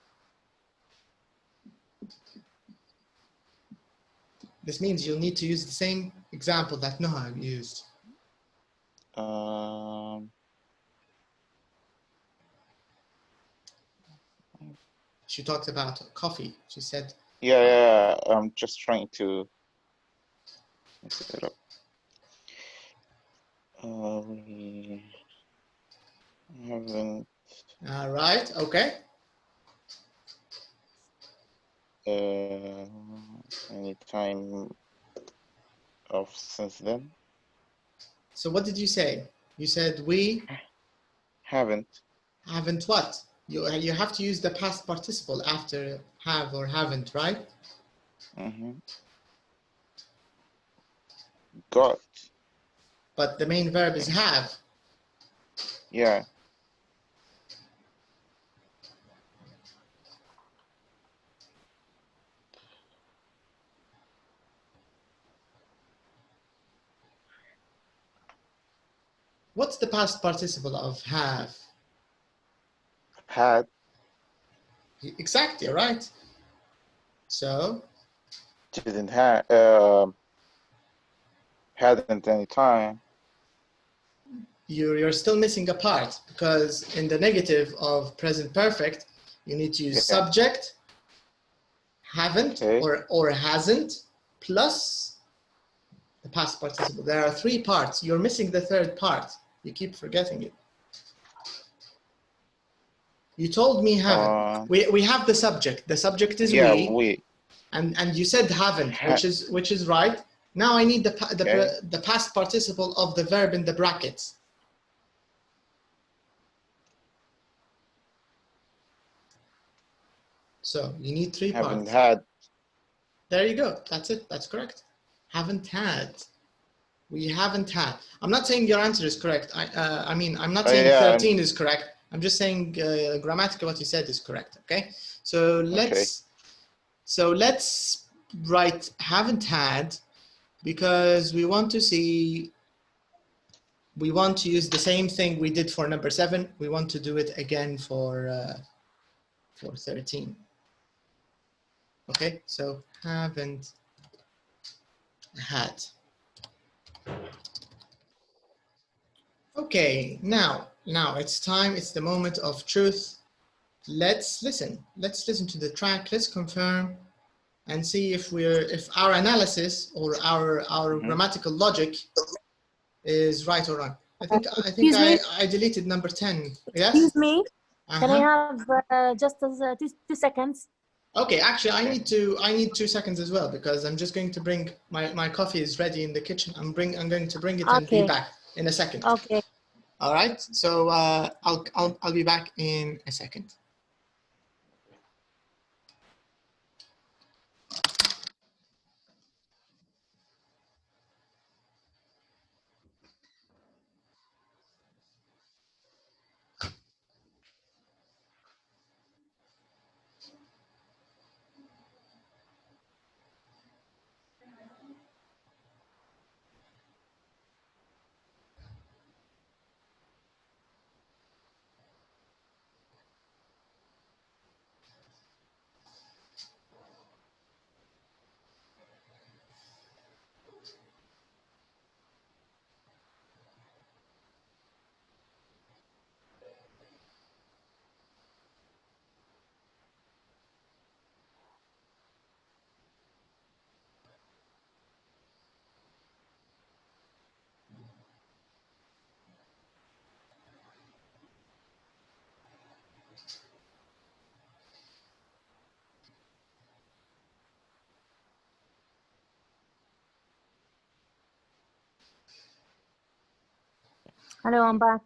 This means you'll need to use the same example that Noha used. She talked about coffee. She said. Yeah. I'm just trying to mix it up. We haven't. All right. Okay. Any time of since then. So what did you say? You said we haven't. Haven't what? You have to use the past participle after have or haven't, right? Got. But the main verb is have. Yeah. What's the past participle of have? Had. Exactly, right. So? Didn't have, hadn't any time. You're still missing a part, because in the negative of present perfect, you need to use subject, haven't, or hasn't, plus the past participle. There are 3 parts. You're missing the 3rd part. You keep forgetting it. You told me haven't. We have the subject. The subject is we. And you said haven't, which is right. Now I need the past participle of the verb in the brackets. So you need 3 parts. Haven't had. There you go. That's it. That's correct. Haven't had. We haven't had. I'm not saying your answer is correct. I mean, I'm not saying 13 is correct. I'm just saying grammatically what you said is correct. Okay. So let's write haven't had, because we want to see. We want to use the same thing we did for number 7. We want to do it again for 13. Okay, so haven't had. Okay, now Now it's time, it's the moment of truth. Let's listen. Let's listen to the track. Let's confirm and see if our analysis or our grammatical logic is right or wrong. I think I deleted number 10. Yes? Excuse me. Can I have just 2 seconds? Okay, actually I need 2 seconds as well, because I'm just going to bring my coffee is ready in the kitchen. I'm going to bring it and be back in a second. Okay. All right. So I'll be back in a second. Hello, I'm back.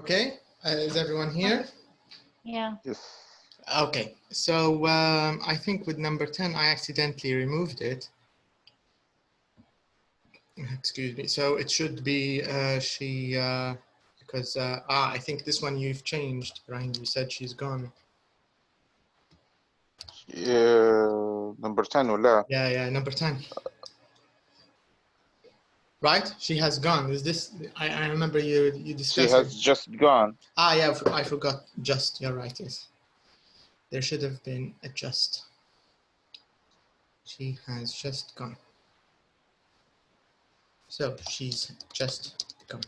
Okay, is everyone here? Yeah. Yes. Okay, so I think with number 10, I accidentally removed it. Excuse me. So it should be it because I think this one you've changed, Brian. You said she's gone. Number 10 ولا? Yeah, number 10. Right? She has gone. Is this? I remember you discussed. She has just gone. Yeah, I forgot. Just. You're right. Yes. There should have been a just. She has just gone. So she's just gone.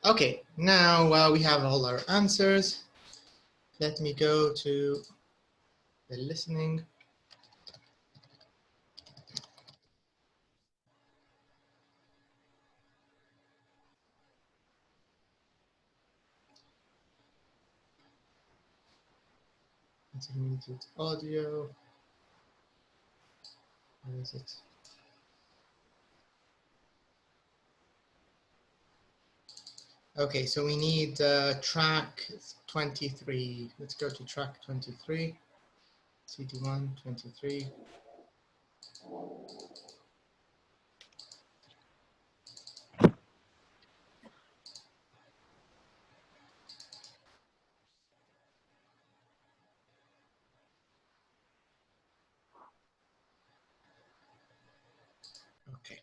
Okay. Now we have all our answers. Let me go to the listening. Intermediate audio. Where is it? Okay, so we need track 23. Let's go to track 23. CD1, 23. Okay.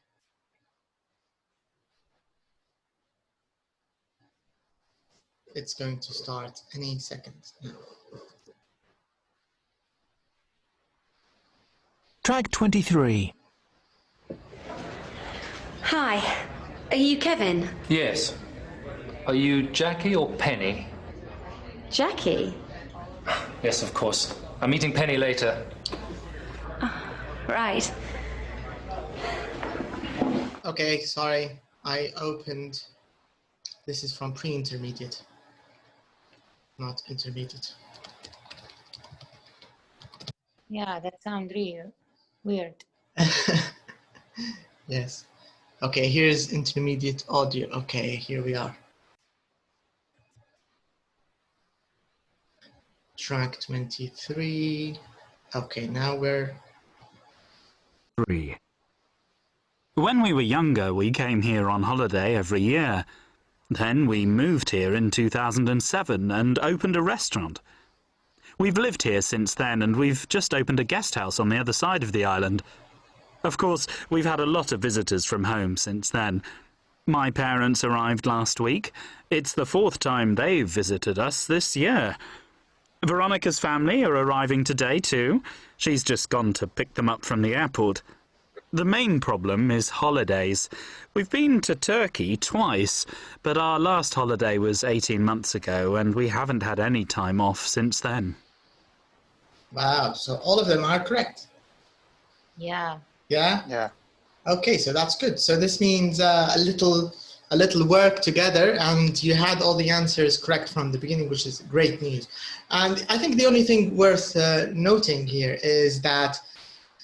It's going to start any second now. Track 23. Hi, are you Kevin? Yes. Are you Jackie or Penny? Jackie? Yes, of course. I'm meeting Penny later. Right. Okay, sorry. I opened. This is from pre-intermediate, not intermediate. Yeah, that sounds real weird. Yes. Okay, here's intermediate audio. Okay, here we are. Track 23. Okay, now we're... 3. When we were younger, we came here on holiday every year. Then we moved here in 2007 and opened a restaurant. We've lived here since then, and we've just opened a guest house on the other side of the island. Of course, we've had a lot of visitors from home since then. My parents arrived last week. It's the 4th time they've visited us this year. Veronica's family are arriving today too. She's just gone to pick them up from the airport. The main problem is holidays. We've been to Turkey twice, but our last holiday was 18 months ago, and we haven't had any time off since then. Wow, so all of them are correct. Yeah. Yeah? Yeah. Okay, so that's good. So this means a little work together, and you had all the answers correct from the beginning, which is great news. And I think the only thing worth noting here is that,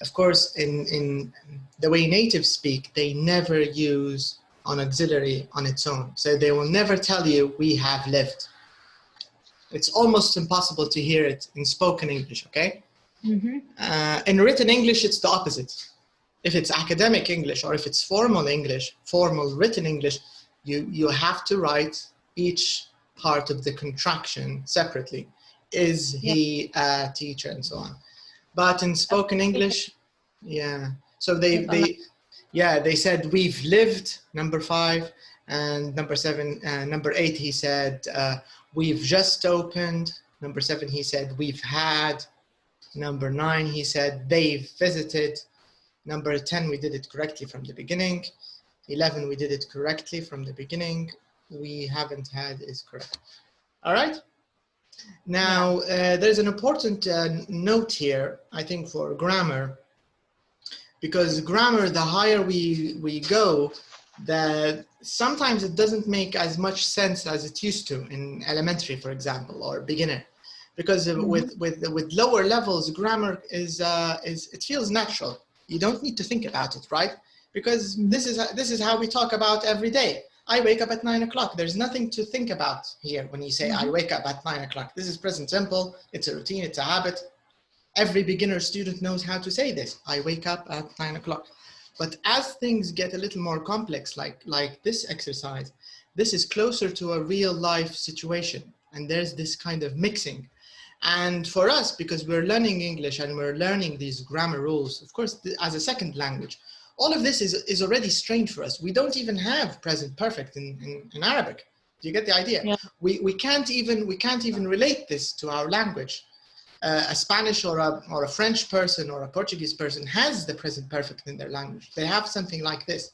of course, in the way natives speak, they never use an auxiliary on its own. So they will never tell you, we have lived. It's almost impossible to hear it in spoken English, okay? Mm-hmm. In written English, it's the opposite. If it's academic English or if it's formal English, formal written English, you have to write each part of the contraction separately. Is he a teacher and so on. But in spoken English, yeah. So they said we've lived, number 5, and number 7, number 8 he said we've just opened. Number 7 he said we've had. Number 9 he said they've visited. Number 10 we did it correctly from the beginning. 11 we did it correctly from the beginning. We haven't had is correct. All right. Now, there's an important note here, I think, for grammar, because grammar, the higher we go, sometimes it doesn't make as much sense as it used to in elementary, for example, or beginner, because with lower levels, grammar it feels natural. You don't need to think about it, right? Because this is how we talk about every day. I wake up at 9 o'clock. There's nothing to think about here when you say I wake up at 9 o'clock. This is present simple. It's a routine. It's a habit. Every beginner student knows how to say this. I wake up at 9 o'clock. But as things get a little more complex, like this exercise, this is closer to a real life situation. And there's this kind of mixing. And for us, because we're learning English and we're learning these grammar rules, of course, as a second language, all of this is already strange for us. We don't even have present perfect in Arabic. Do you get the idea? Yeah. We can't even relate this to our language. A Spanish or a French person or a Portuguese person has the present perfect in their language. They have something like this.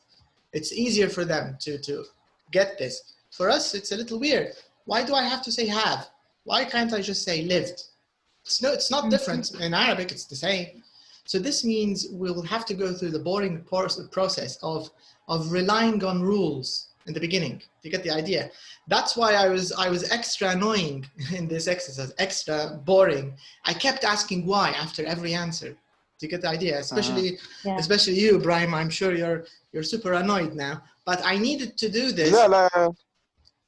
It's easier for them to get this. For us, it's a little weird. Why do I have to say have? Why can't I just say lived? It's not different. In Arabic, it's the same. So this means we will have to go through the boring process of relying on rules in the beginning. You get the idea? That's why I was extra annoying in this exercise, extra boring. I kept asking why after every answer. Do you get the idea? Especially you, Ibrahim. I'm sure you're super annoyed now. But I needed to do this.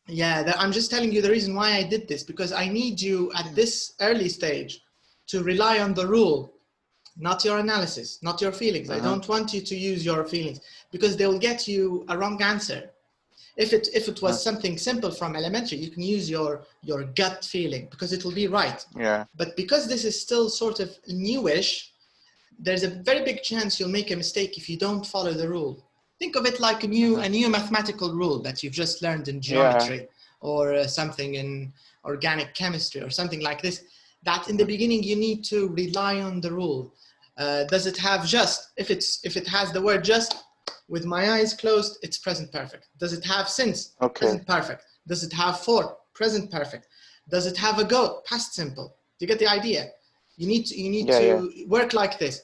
Yeah, I'm just telling you the reason why I did this, because I need you at this early stage to rely on the rule, not your analysis, not your feelings. I don't want you to use your feelings, because they will get you a wrong answer. If it was something simple from elementary, you can use your gut feeling, because it will be right. Yeah. But because this is still sort of newish, there's a very big chance you'll make a mistake if you don't follow the rule. Think of it like a new mathematical rule that you've just learned in geometry or something in organic chemistry or something like this, that in the beginning you need to rely on the rule. Does it have just? If it has the word just, with my eyes closed, it's present perfect. Does it have since? Present perfect. Does it have for? Present perfect. Does it have a go? Past simple. Do you get the idea? You need to work like this.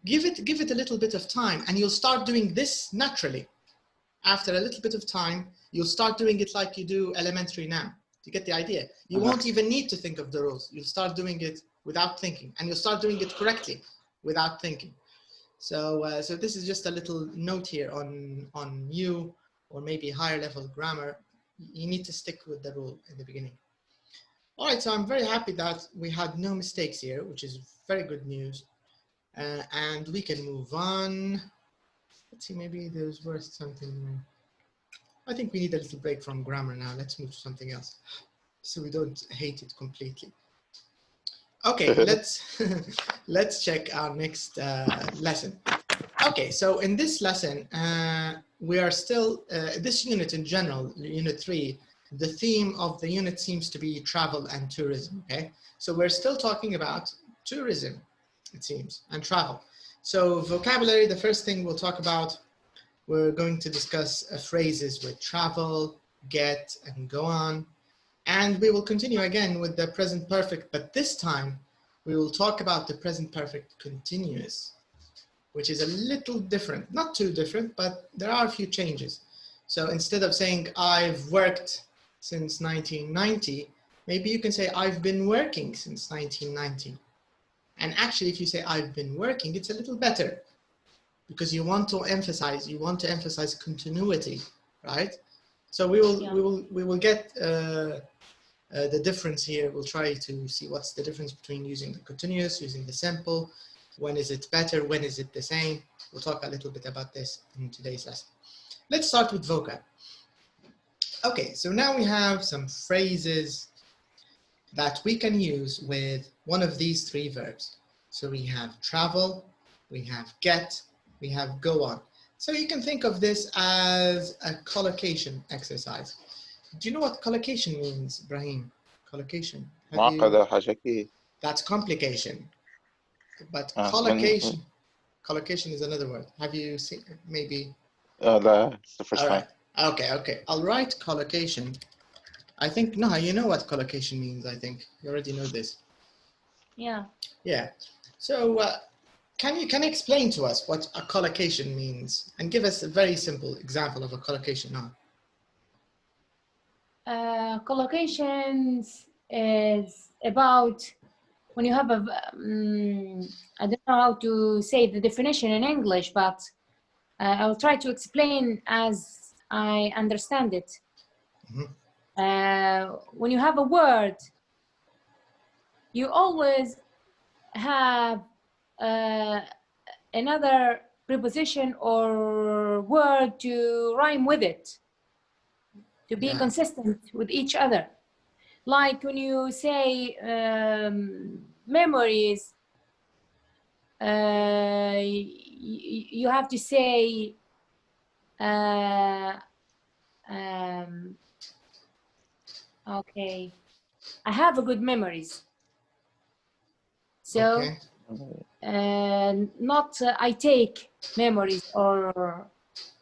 Give it a little bit of time, and you'll start doing this naturally. After a little bit of time, you'll start doing it like you do elementary now. Do you get the idea? You won't even need to think of the rules. You'll start doing it without thinking, and you'll start doing it correctly without thinking. So this is just a little note here on you, or maybe higher level grammar. You need to stick with the rule in the beginning. All right, so I'm very happy that we had no mistakes here, which is very good news. And we can move on. Let's see, maybe there's worth something. I think we need a little break from grammar now. Let's move to something else so we don't hate it completely. Okay, let's check our next lesson. Okay, so in this lesson, we are still, this unit in general, unit 3, the theme of the unit seems to be travel and tourism, okay? So we're still talking about tourism, it seems, and travel. So vocabulary, the first thing we'll talk about, we're going to discuss phrases with travel, get, and go on. And we will continue again with the present perfect, but this time we will talk about the present perfect continuous, which is a little different, not too different, but there are a few changes. So instead of saying I've worked since 1990, maybe you can say I've been working since 1990. And actually, if you say I've been working, it's a little better because you want to emphasize continuity, right? So we will get the difference here. We'll try to see what's the difference between using the continuous, using the simple. When is it better? When is it the same? We'll talk a little bit about this in today's lesson. Let's start with vocab. Okay, so now we have some phrases that we can use with one of these 3 verbs. So we have travel, we have get, we have go on. So you can think of this as a collocation exercise. Do you know what collocation means, Ibrahim? Collocation. That's complication. But collocation is another word. Have you seen maybe? It's the first time. Okay. I'll write collocation. I think, Noha, you know what collocation means, I think. You already know this. Yeah. Yeah. So can you explain to us what a collocation means and give us a very simple example of a collocation now? Collocations is about when you have a, I don't know how to say the definition in English, but I'll try to explain as I understand it. When you have a word, you always have another preposition or word to rhyme with it. to be consistent with each other. Like when you say memories, you have to say okay, I have a good memories. So not I take memories or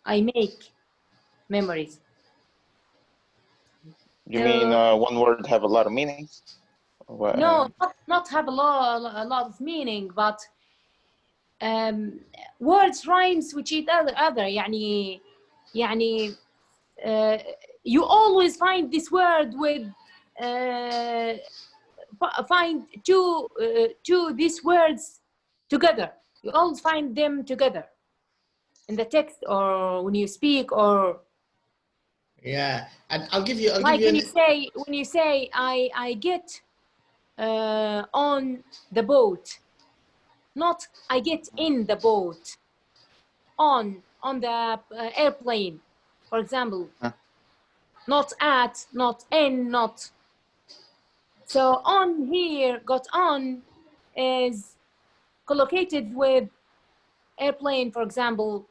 I make memories. You mean one word have a lot of meanings? No, not have a lot of meaning, but words rhymes with each other. يعني you always find this word with find two these words together. You always find them together in the text or when you speak or. Yeah, and I'll give you. Like when you say I get on the boat, not I get in the boat. On the airplane, for example. Not at, not in, not. So on here, got on is collocated with airplane, for example,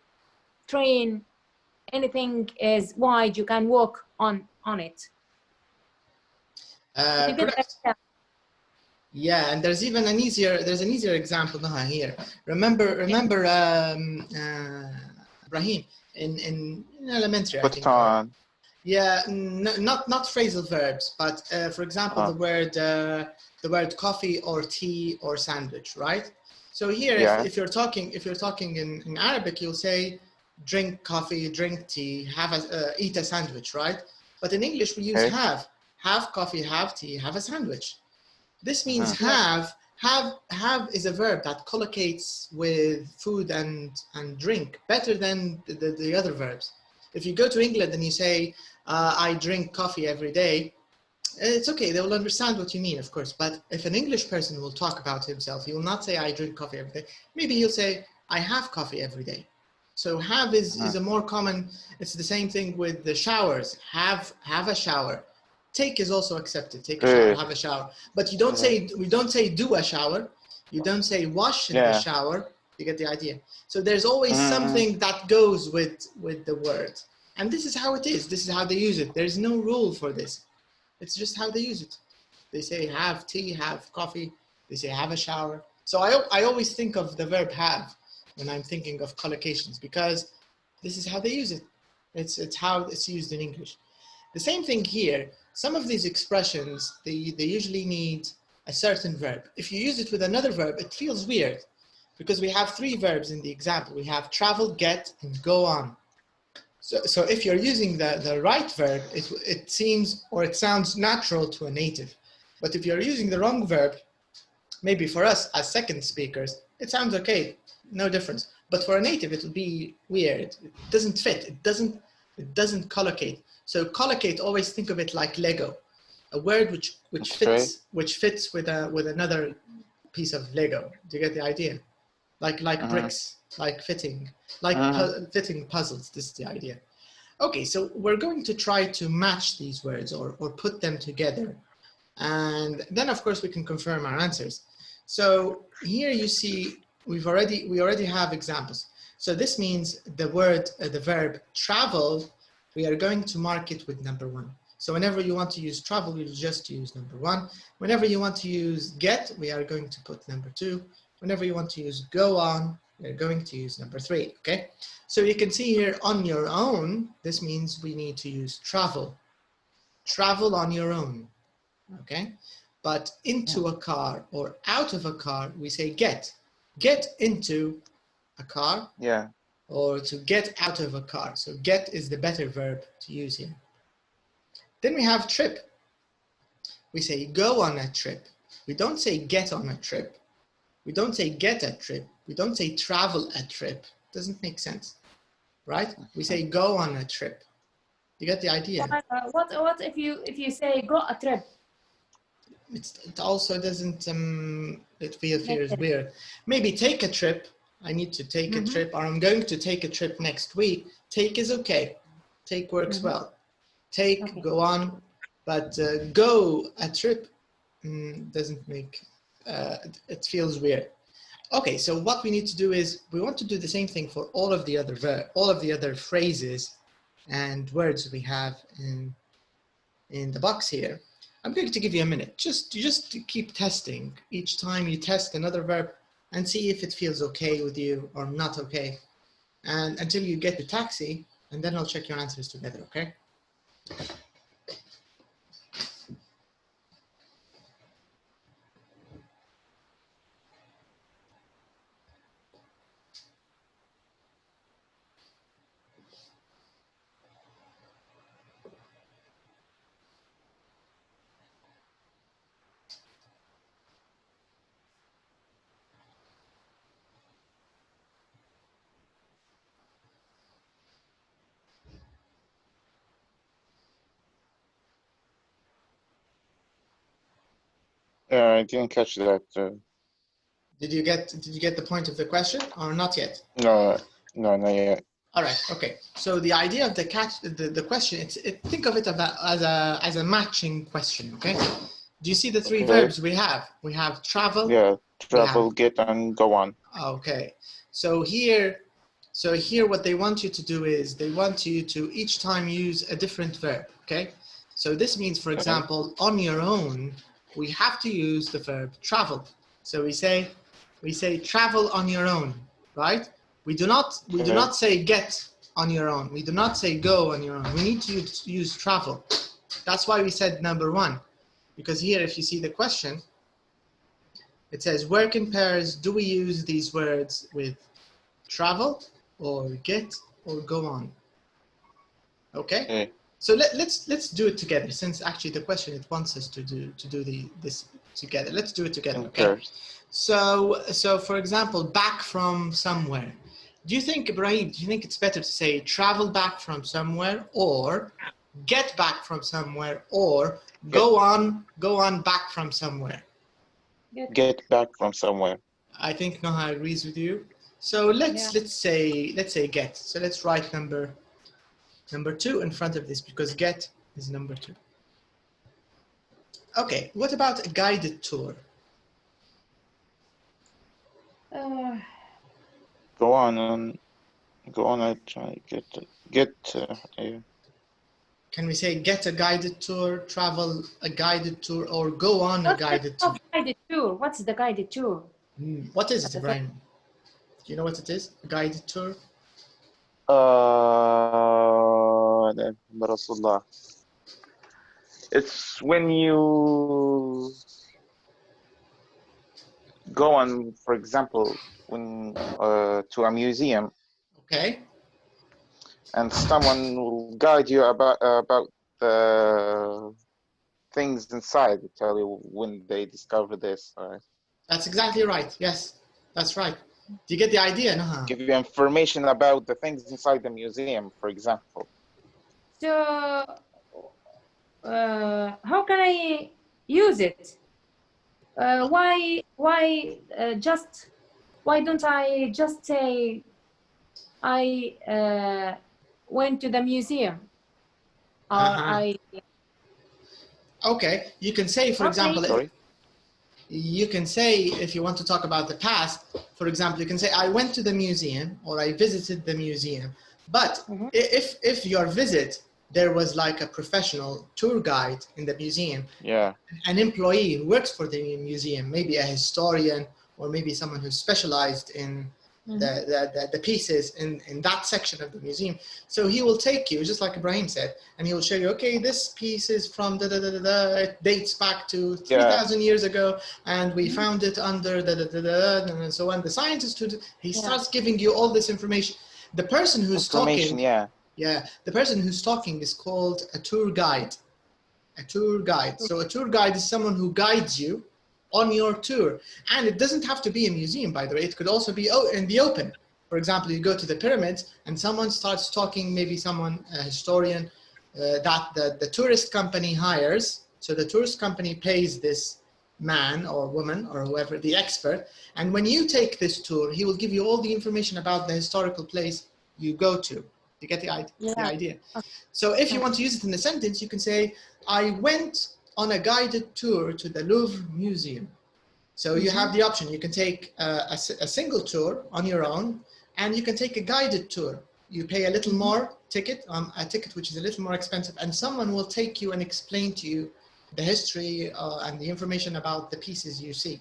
train, anything is wide, you can walk on it. Correct. Yeah, and there's even an easier example here. Remember Ibrahim in elementary. Put on. Yeah, not phrasal verbs, but for example, the word coffee or tea or sandwich, right? So here, if you're talking in Arabic, you'll say drink coffee, drink tea, eat a sandwich, right? But in English, we use have coffee, have tea, have a sandwich. This means have is a verb that collocates with food and drink better than the other verbs. If you go to England and you say, I drink coffee every day, it's okay, they will understand what you mean, of course. But if an English person will talk about himself, he will not say, I drink coffee every day. Maybe he'll say, I have coffee every day. So have is a more common, it's the same thing with the showers. Have a shower. Take is also accepted. Take a shower, have a shower. But you don't say, we don't say do a shower. You don't say wash in the shower. You get the idea. So there's always something that goes with the word. And this is how it is. This is how they use it. There's no rule for this. It's just how they use it. They say have tea, have coffee. They say have a shower. So I always think of the verb have when I'm thinking of collocations because this is how they use it. It's how it's used in English. The same thing here. Some of these expressions, they usually need a certain verb. If you use it with another verb, it feels weird because we have three verbs in the example. We have travel, get, and go on. So if you're using the right verb, it seems or it sounds natural to a native. But if you're using the wrong verb, maybe for us as second speakers, it sounds okay, no difference. But for a native, it will be weird. It doesn't fit. It doesn't collocate. So collocate, always think of it like Lego, a word which fits with another piece of Lego. Do you get the idea? Like bricks, like fitting, fitting puzzles. This is the idea. Okay, so we're going to try to match these words or put them together, and then of course we can confirm our answers. So here you see we already have examples. So this means the verb travel. We are going to mark it with number 1. So whenever you want to use travel, we'll just use number 1. Whenever you want to use get, we are going to put number 2. Whenever you want to use go on, we're going to use number 3, okay? So you can see here on your own, this means we need to use travel. Travel on your own, okay? But into a car or out of a car, we say get. Get into a car. Yeah. Or to get out of a car. So get is the better verb to use here. Then we have trip. We say go on a trip. We don't say get on a trip. We don't say get a trip. We don't say travel a trip. Doesn't make sense, right? We say go on a trip. You get the idea? What if you say go a trip? It also doesn't, it feels weird. Maybe take a trip. I need to take a trip, or I'm going to take a trip next week. Take is okay. Take works well. take, Okay. go on, but go, a trip, doesn't make, it feels weird. Okay, so what we need to do is we want to do the same thing for all of the other phrases and words we have in the box here. I'm going to give you a minute just to keep testing. Each time you test another verb and see if it feels okay with you or not okay, and until you get the taxi, and then I'll check your answers together. Okay. I didn't catch that. Did you get the point of the question or not yet? No, not yet. All right. Okay. So the idea of the question, think of it as a matching question. Okay. Do you see the three verbs we have? We have travel. Yeah, travel, get, and go on. Okay. So here what they want you to do is they want you to each time use a different verb. Okay. So this means, for example, on your own, we have to use the verb travel. So we say travel on your own, right? We do not say get on your own. We do not say go on your own. We need to use travel. That's why we said number one, because here, if you see the question, it says, work in pairs, do we use these words with travel or get or go on? Okay. So let's do it together, since actually the question it wants us to do this together. Let's do it together. Okay. So for example, back from somewhere. Do you think, Ibrahim, it's better to say travel back from somewhere, or get back from somewhere, or go on back from somewhere? Get back from somewhere. I think Noha agrees with you. So let's say get. So let's write number 2 in front of this, because get is number 2. Okay, what about a guided tour? Go on and try get. Can we say get a guided tour, travel a guided tour, or go on a guided tour? Guided tour. What's the guided tour? What is it, Ibrahim? Do you know what it is? A guided tour? It's when you go on, for example, when to a museum. Okay. And someone will guide you about the things inside, tell you when they discover this. Right? That's exactly right. Yes, that's right. Do you get the idea? No? Give you information about the things inside the museum, for example. So, how can I use it? Why don't I just say I went to the museum, or Okay, you can say, for example, you can say, if you want to talk about the past, for example, you can say I went to the museum, or I visited the museum. But if your visit, there was like a professional tour guide in the museum, an employee who works for the museum, maybe a historian, or maybe someone who's specialized in the pieces in that section of the museum. So he will take you, just like Ibrahim said, and he will show you, okay, this piece is from it dates back to 3,000 years ago, and we found it under and so on. The scientist, he starts giving you all this information. The person who's talking, the person who's talking is called a tour guide. A tour guide. So a tour guide is someone who guides you on your tour. And it doesn't have to be a museum, by the way. It could also be in the open. For example, you go to the pyramids and someone starts talking, maybe someone, a historian, that the tourist company hires. So the tourist company pays this man or woman or whoever, the expert. And when you take this tour, he will give you all the information about the historical place you go to. You get the idea? Yeah. The idea. So if you want to use it in a sentence, you can say, I went on a guided tour to the Louvre Museum. So you have the option. You can take a single tour on your own, and you can take a guided tour. You pay a little more ticket, a ticket which is a little more expensive, and someone will take you and explain to you the history and the information about the pieces you see.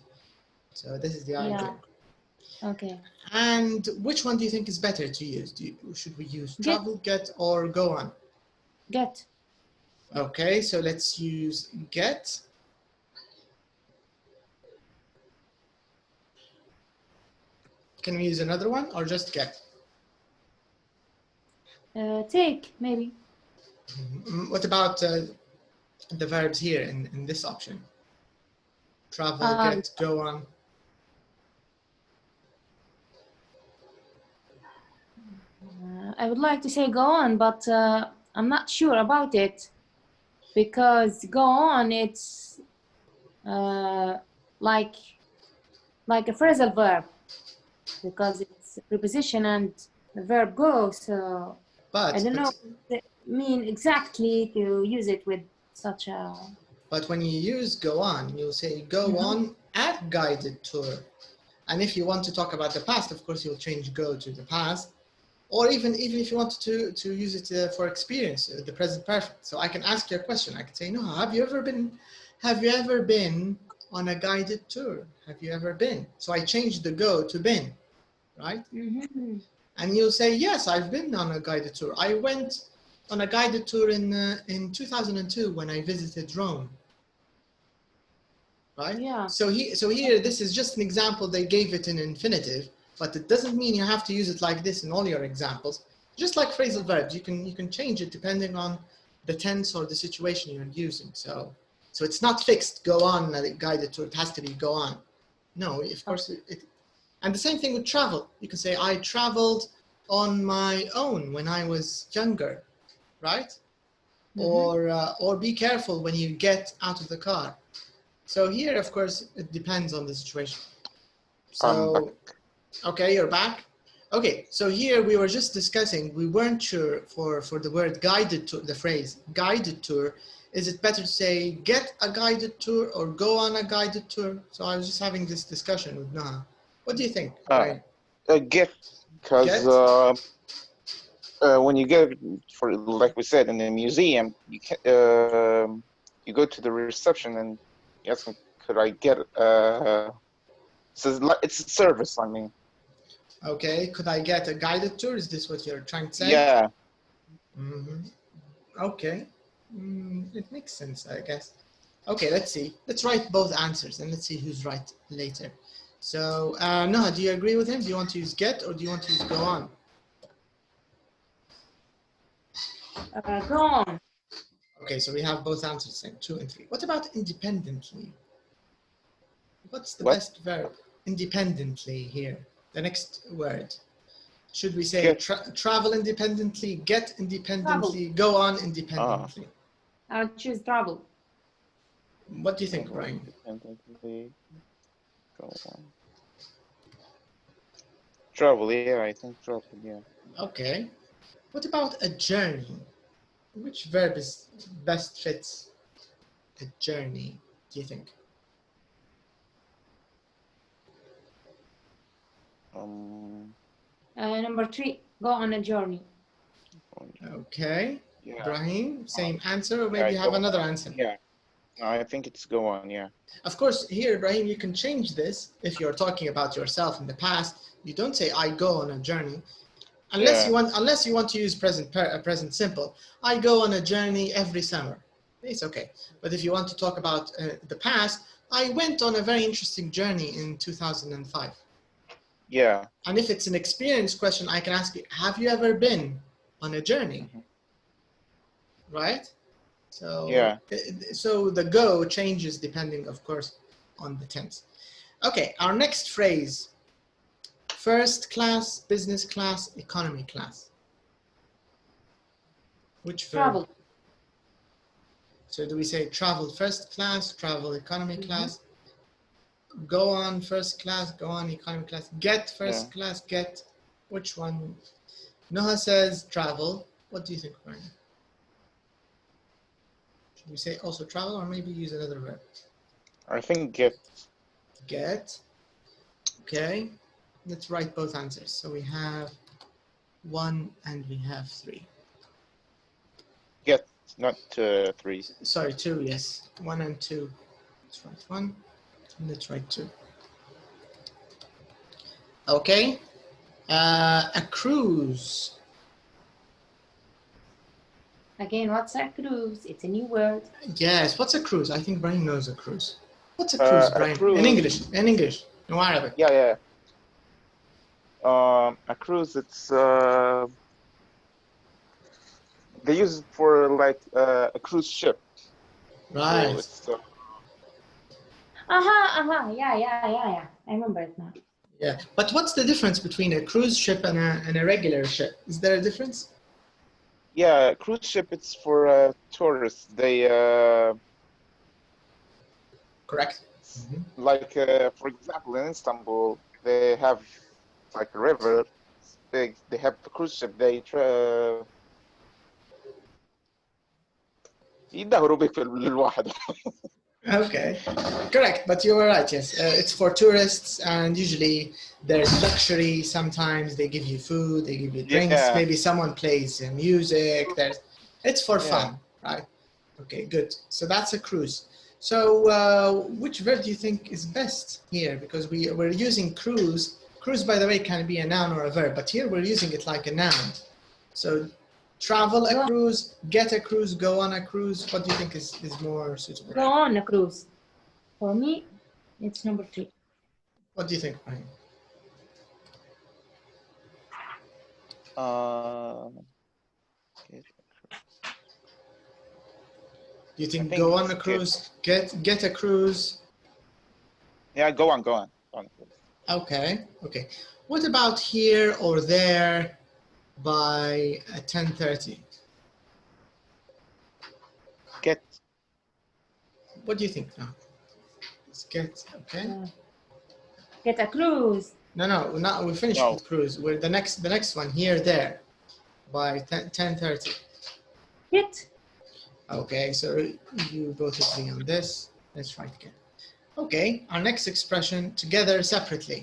So this is the idea. Okay. And which one do you think is better to use? Should we use travel, get, or go on? Get. Okay, so let's use get. Can we use another one or just get? Take, maybe. What about the verbs here in this option? Travel, get, go on. I would like to say go on, but I'm not sure about it, because go on, it's like a phrasal verb, because it's a preposition and the verb go. So I don't know what it mean exactly to use it with such a. But when you use go on, you'll say go on at guided tour. And if you want to talk about the past, of course, you'll change go to the past. Or even if you want to use it for experience, the present perfect. So I can ask you a question. I can say, no, have you ever been on a guided tour? Have you ever been? So I changed the go to been, right? And you'll say, yes, I've been on a guided tour. I went on a guided tour in 2002 when I visited Rome. Right? Yeah. So here, this is just an example. They gave it in infinitive, but it doesn't mean you have to use it like this in all your examples. Just like phrasal verbs, you can change it depending on the tense or the situation you're using. So it's not fixed. Go on, guided tour. It has to be go on. No, of course and the same thing with travel. You can say I traveled on my own when I was younger, right? Or be careful when you get out of the car. So here, of course, it depends on the situation. So, okay, you're back. Okay, so here we were just discussing, we weren't sure for the word guided tour, the phrase guided tour. Is it better to say get a guided tour or go on a guided tour? So I was just having this discussion with Naha. What do you think? Get, because when you go, for like we said, in the museum, you can you go to the reception and you ask them, could I get it's a service, I mean. Okay, could I get a guided tour? Is this what you're trying to say? Yeah. Okay, it makes sense, I guess. Okay, let's see. Let's write both answers and let's see who's right later. So, Noah, do you agree with him? Do you want to use get or do you want to use go on? Go on. Okay, so we have both answers, same 2 and 3. What about independently? What's the best verb? Independently here, the next word. Should we say travel independently, get independently, go on independently? I'll choose travel. What do you think, Brian? Independently, go on. Travel, yeah, I think travel, yeah. Okay. What about a journey? Which verb is best fits a journey, do you think? Number 3, go on a journey. Okay. Yeah. Ibrahim, same answer, or maybe you have another answer? Yeah. No, I think it's go on, yeah. Of course, here, Ibrahim, you can change this if you're talking about yourself in the past. You don't say I go on a journey. Unless you want to use present simple. I go on a journey every summer. It's okay. But if you want to talk about the past, I went on a very interesting journey in 2005. Yeah. And if it's an experience question, I can ask you, have you ever been on a journey? Right? So, yeah. So the go changes depending, of course, on the tense. Okay, our next phrase. First class, business class, economy class. Which verb? Travel. So do we say travel first class, travel economy class? Go on first class, go on economy class. Get first class, get. Which one Noha says travel. What do you think, Brian? Should we say also travel, or maybe use another verb? I think get. Get. Okay. Let's write both answers. So we have 1 and we have 3. Get, not 3. Sorry, 2, yes. 1 and 2. Let's write 1 and let's write 2. Okay. A cruise. Again, what's a cruise? It's a new word. Yes, what's a cruise? I think Brian knows a cruise. What's a cruise, Brian? Cruise. In English, no Arabic. Yeah. A cruise, it's they use it for like a cruise ship. Right. So it's, Yeah. I remember it now. Yeah, but what's the difference between a cruise ship and a regular ship? Is there a difference? yeah, cruise ship, it's for tourists. They Correct. like for example in Istanbul they have like a river. They have a cruise ship. They يدهروا بك للواحد. Okay, correct, but you were right, yes. It's for tourists, and usually there's luxury. Sometimes they give you food, they give you drinks, Yeah. maybe someone plays music. It's for fun, right? Okay, good. So that's a cruise. So which verb do you think is best here? Because we're using cruise. Cruise, by the way, can be a noun or a verb, but here we're using it like a noun. So travel a cruise, get a cruise, go on a cruise. What do you think is more suitable? Go on a cruise. For me, it's number 3. What do you think, Brian? Do you think go on a cruise, get a cruise? Yeah, go on. Okay. What about here or there by 10:30? Get. What do you think now? Let's get, okay. Get a cruise. No, we finished with cruise. We're the next one, here, there by 10:30. Get. Okay, so you both agree on this. Let's try it again. Okay, our next expression, together, separately.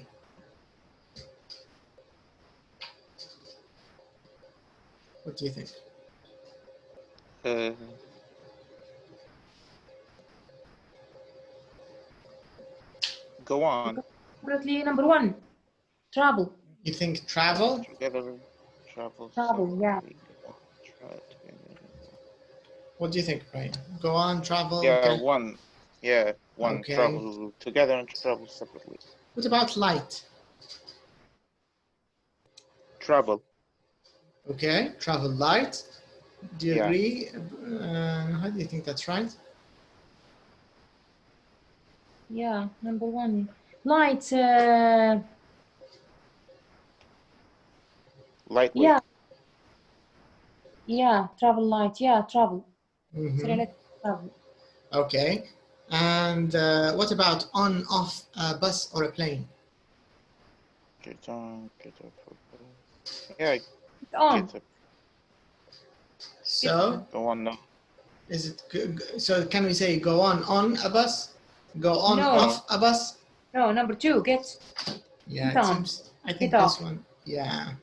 What do you think? Go on. Separately, number 1. Travel. You think travel? Together, travel. Yeah. What do you think, Brian? Go on, travel. Yeah, get... one. Yeah, one. Okay. Travel together and travel separately. What about light? Travel. Okay, travel light. Do you Yeah. agree? How do you think that's right? Yeah, number 1. Light. Lightweight. Yeah, travel light. Yeah, travel. Mm-hmm. Travel. Okay. And what about on, off a bus or a plane? Get on, get off. Yeah, On. get up. So, Go on now. is it, so can we say go on a bus? Go on, No. off a bus? No, number 2. Get. Yeah, Get it on. seems, I think Get this off. one, yeah.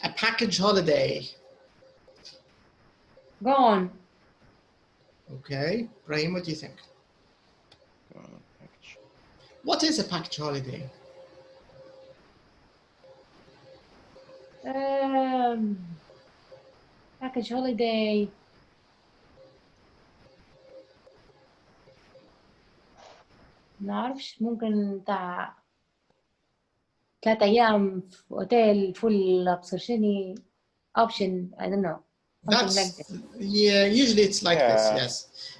A package holiday. Go on. Okay, Brahim, what do you think? Go on, package. What is a package holiday? Package holiday. نعرفش ممكن تاع 3 أيام في أوتيل فل أبصر شني option I don't know. That's, like that. yeah, usually it's like this, Yeah. yes.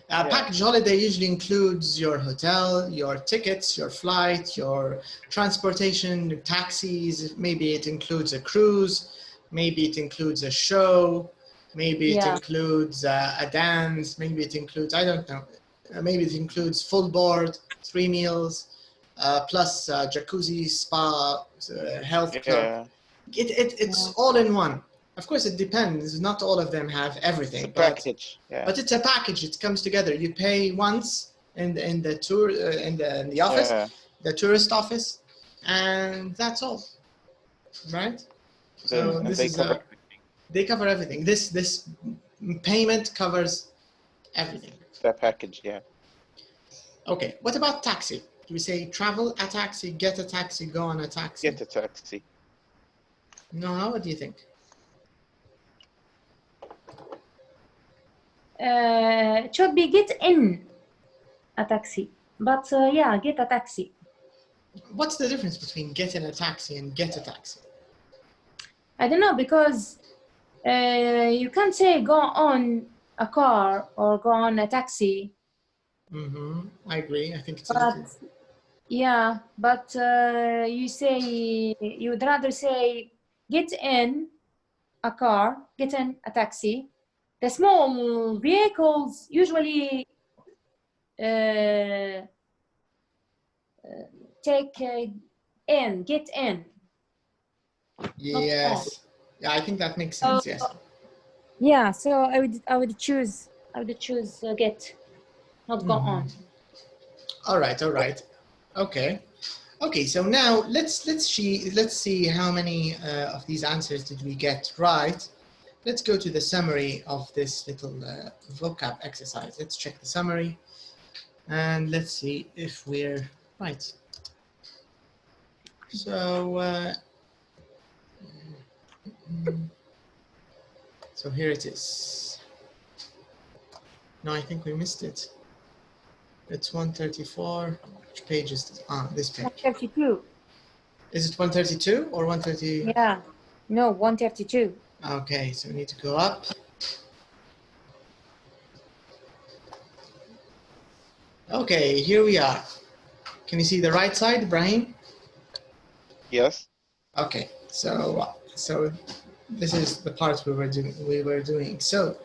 A package holiday usually includes your hotel, your tickets, your flight, your transportation, taxis. Maybe it includes a cruise. Maybe it includes a show. Maybe it includes a dance. Maybe it includes, I don't know. Maybe it includes full board, 3 meals, plus jacuzzi, spa, health club. It's all in one. Of course, it depends. Not all of them have everything. It's a package. But it's a package. It comes together. You pay once in the tour in the office, the tourist office, and that's all, right? So this is they cover everything. This payment covers everything. The package, yeah. Okay. What about taxi? Do we say travel a taxi, get a taxi, go on a taxi? Get a taxi. No, what do you think? It should be get in a taxi, but yeah, get a taxi. What's the difference between get in a taxi and get a taxi? I don't know, because you can't say go on a car or go on a taxi. I agree. I think it's yeah, but you would rather say get in a car, get in a taxi. The small vehicles usually take get in. Yes. Yeah, I think that makes sense. Yes. Yeah, so I would choose get, not go on. All right. Okay. So now let's see how many of these answers did we get right. Let's go to the summary of this little vocab exercise. Let's check the summary and let's see if we're right. So so here it is. No, I think we missed it. It's 134. Which page is this? Ah, this page. 132. Is it 132 or 130? Yeah. No, 132. Okay, so we need to go up. Okay, here we are. Can you see the right side, Ibrahim? Yes. Okay, so this is the part we were doing. So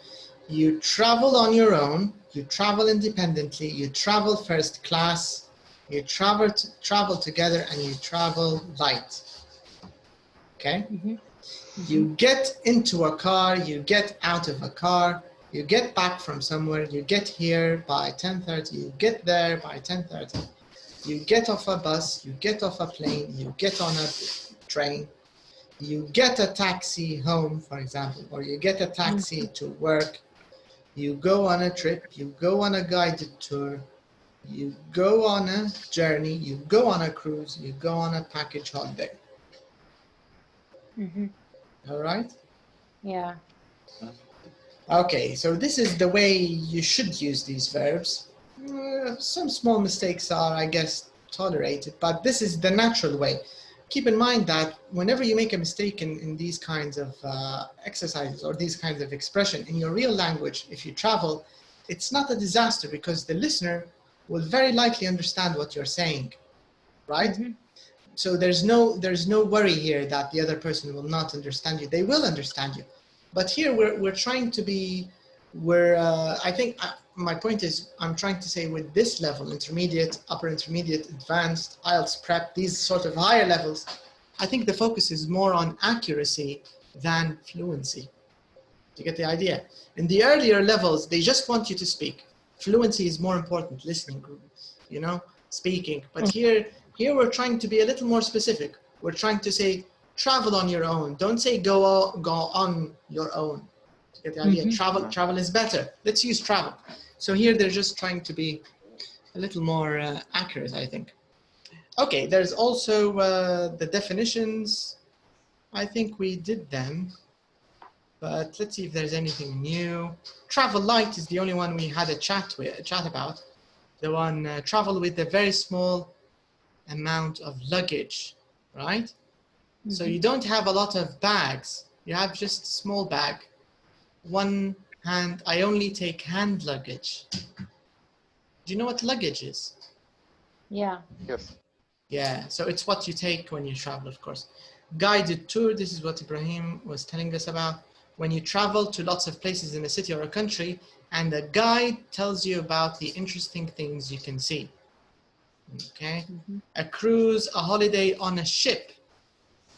you travel on your own, you travel independently, you travel first class, you travel together, and you travel light. Okay? You get into a car, you get out of a car, you get back from somewhere, you get here by 10:30, you get there by 10:30, you get off a bus, you get off a plane, you get on a train, you get a taxi home, for example, or you get a taxi to work, you go on a trip, you go on a guided tour, you go on a journey, you go on a cruise, you go on a package holiday. All right? Yeah. Okay, so this is the way you should use these verbs. Some small mistakes are, I guess, tolerated, but this is the natural way. Keep in mind that whenever you make a mistake in these kinds of exercises or these kinds of expression in your real language, if you travel, it's not a disaster because the listener will very likely understand what you're saying, right? So there's no worry here that the other person will not understand you. They will understand you. But here we're trying to be, I think my point is, I'm trying to say with this level, intermediate, upper intermediate, advanced, IELTS prep, these sort of higher levels, I think the focus is more on accuracy than fluency. You get the idea? In the earlier levels, they just want you to speak. Fluency is more important, listening, you know, speaking. But here we're trying to be a little more specific. We're trying to say, travel on your own. Don't say go on your own. You get the idea? Travel is better. Let's use travel. So here they're just trying to be a little more accurate, I think. Okay, there's also the definitions. I think we did them, but let's see if there's anything new. Travel light is the only one we had a chat about. The one travel with a very small amount of luggage, right? So you don't have a lot of bags. You have just a small bag. One hand, I only take hand luggage. Do you know what luggage is? Yeah. Yes. Yeah, so it's what you take when you travel, of course. Guided tour, this is what Ibrahim was telling us about. When you travel to lots of places in a city or a country, and the guide tells you about the interesting things you can see. Okay? A cruise, a holiday on a ship.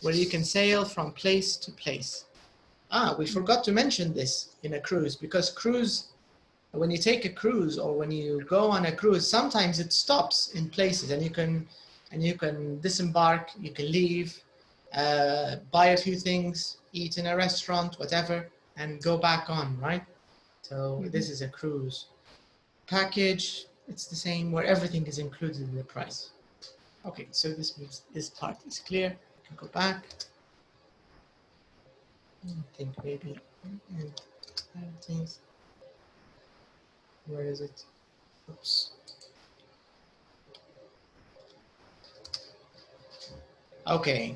where you can sail from place to place. Ah, we forgot to mention this in a cruise, because cruise, when you take a cruise or when you go on a cruise, sometimes it stops in places and you can disembark, you can leave, buy a few things, eat in a restaurant, whatever, and go back on, right? So this is a cruise. Package, it's the same, where everything is included in the price. Okay, so this means this part is clear. You can go back. I think maybe things. Where is it? Oops. Okay.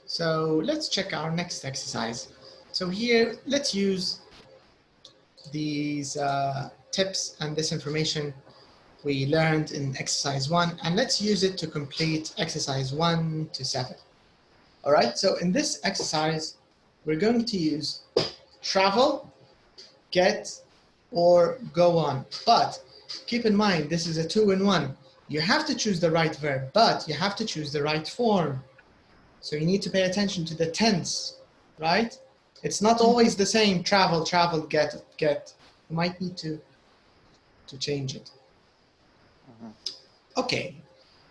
So let's check our next exercise. So here, let's use these tips and this information we learned in exercise 1, and let's use it to complete exercise 1 to 7. All right, so in this exercise, we're going to use travel, get, or go on. But keep in mind, this is a 2-in-1. You have to choose the right verb, but you have to choose the right form. So you need to pay attention to the tense, right? It's not always the same, travel, travel, get, get. You might need to change it. Okay,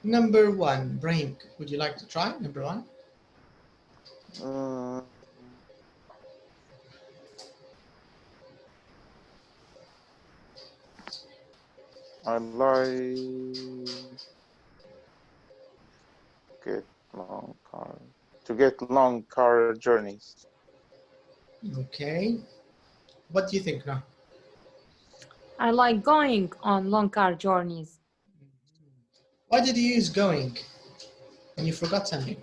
number 1, Brahim, would you like to try number 1? I like to get long car journeys. Okay, what do you think now? I like going on long car journeys. Why did you use going when you forgot something?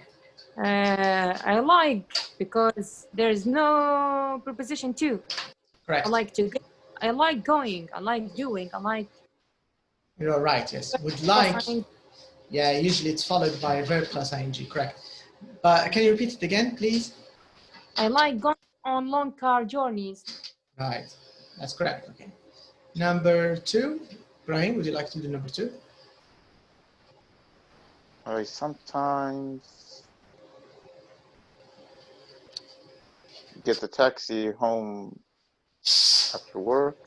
I like because there's no preposition to. Correct. I like to. I like going. I like doing. I like. You're right. Yes. Would like. Yeah. Usually it's followed by a verb plus ing. Correct. But can you repeat it again, please? I like going on long car journeys. Right. That's correct. Okay. Number 2, Brahim, would you like to do number 2? I sometimes get a taxi home after work.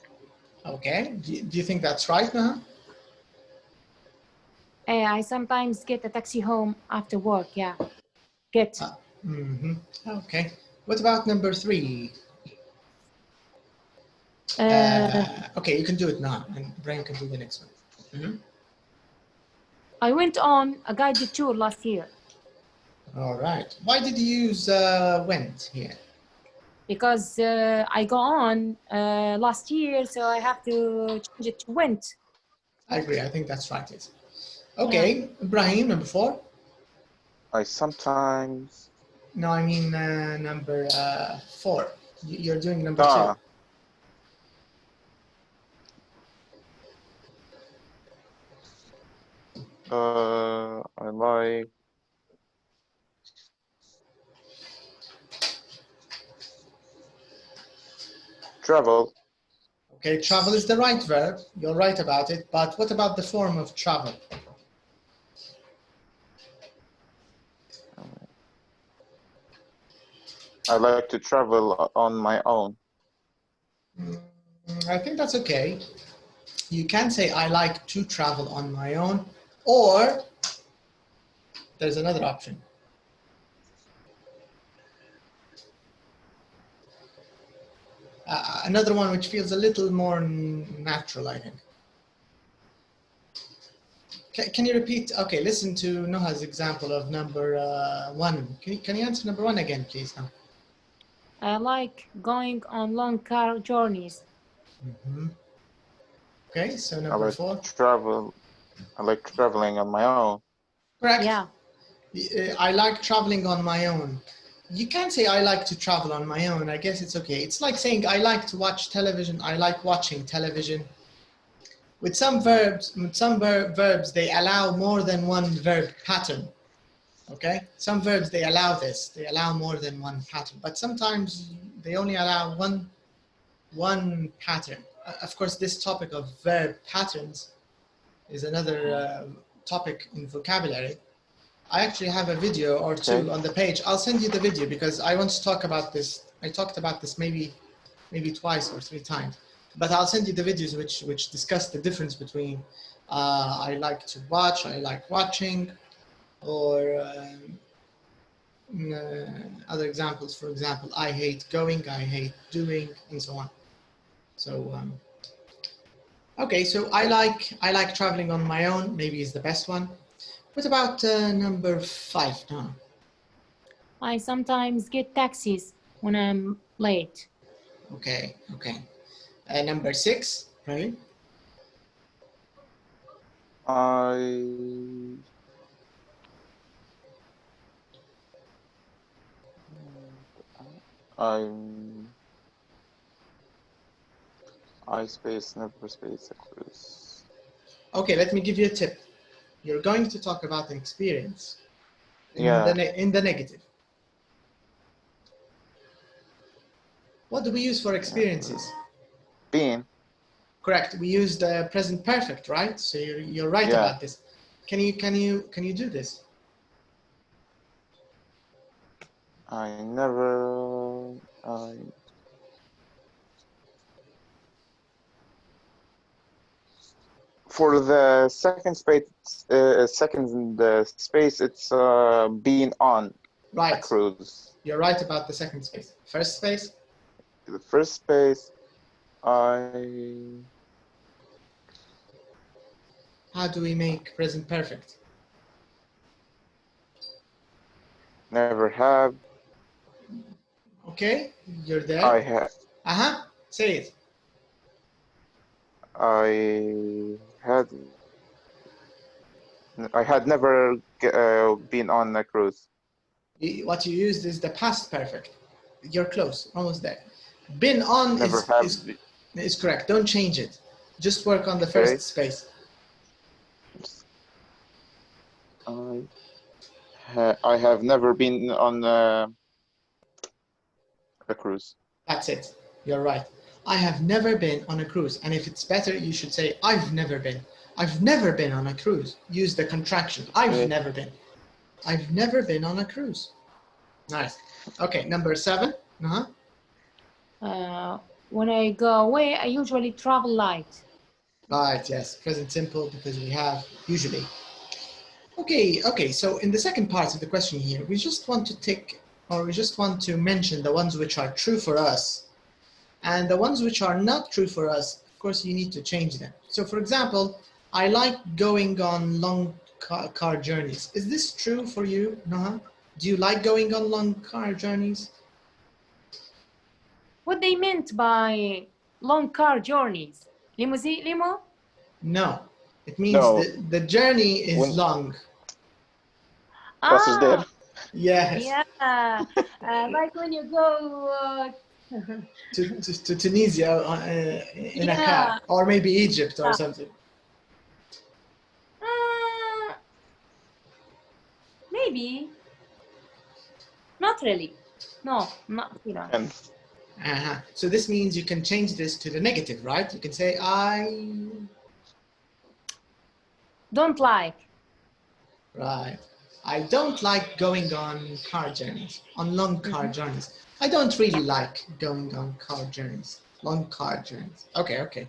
Okay. Do you think that's right now? I sometimes get a taxi home after work. Yeah. Get. Okay. What about number 3? Okay, you can do it now, and Brahim can do the next one. I went on a guided tour last year. All right. Why did you use went here? Because I go on last year, so I have to change it to went. I agree. I think that's right. Yes. Okay, yeah. Brahim, number 4. I sometimes. No, I mean number 4. You're doing number 2. I like travel. Okay, travel is the right verb. You're right about it. But what about the form of travel? I like to travel on my own. I think that's okay. You can say I like to travel on my own, or there's another option. Another one which feels a little more natural, I think. Can you repeat? Okay, listen to Noha's example of number 1. Can you answer number 1 again, please? Now? I like going on long car journeys. Okay, so number 4. I like traveling on my own. Correct. Yeah. I like traveling on my own. You can say I like to travel on my own. I guess it's okay. It's like saying I like to watch television. I like watching television. With some verbs, they allow more than one verb pattern. Okay? Some verbs, they allow this. They allow more than one pattern. But sometimes they only allow one pattern. Of course, this topic of verb patterns is another topic in vocabulary. I actually have a video or two on the page. I'll send you the video because I want to talk about this. I talked about this maybe twice or 3 times, but I'll send you the videos which discuss the difference between I like to watch, I like watching, or other examples. For example, I hate going, I hate doing, and so on. So okay, so I like traveling on my own. Maybe is the best one. What about number 5 now? I sometimes get taxis when I'm late. Okay, okay. Number 6, right? I space never space a cruise. Okay, let me give you a tip. You're going to talk about an experience in the negative. What do we use for experiences? Been. Correct. We use the present perfect, right? So you're right about this. Can you do this? For the second space, it's being on a cruise. You're right about the second space. First space? The first space, How do we make present perfect? never have. Okay, you're there. I have. Say it. I had never been on a cruise. What you used is the past perfect. You're close, almost there. Been on is correct. Don't change it. Just work on the first space. I have never been on a cruise. That's it. You're right. I have never been on a cruise. And if it's better, you should say, I've never been. I've never been on a cruise. Use the contraction. I've never been. I've never been on a cruise. Nice. Okay, number 7. When I go away, I usually travel light. Right, yes. Present simple because we have usually. Okay, so in the second part of the question here, we just want to mention the ones which are true for us. And the ones which are not true for us, of course, you need to change them. So for example, I like going on long car journeys. Is this true for you, Noha? Do you like going on long car journeys? What they meant by long car journeys? Limo? No, it means the journey is long. Yes. Yeah, like when you go to Tunisia in a car, or maybe Egypt or something. Maybe. Not really. No, not you know. So this means you can change this to the negative, right? You can say I don't like. Right. I don't like going on car journeys, on long car journeys. I don't really like going on car journeys, long car journeys. Okay.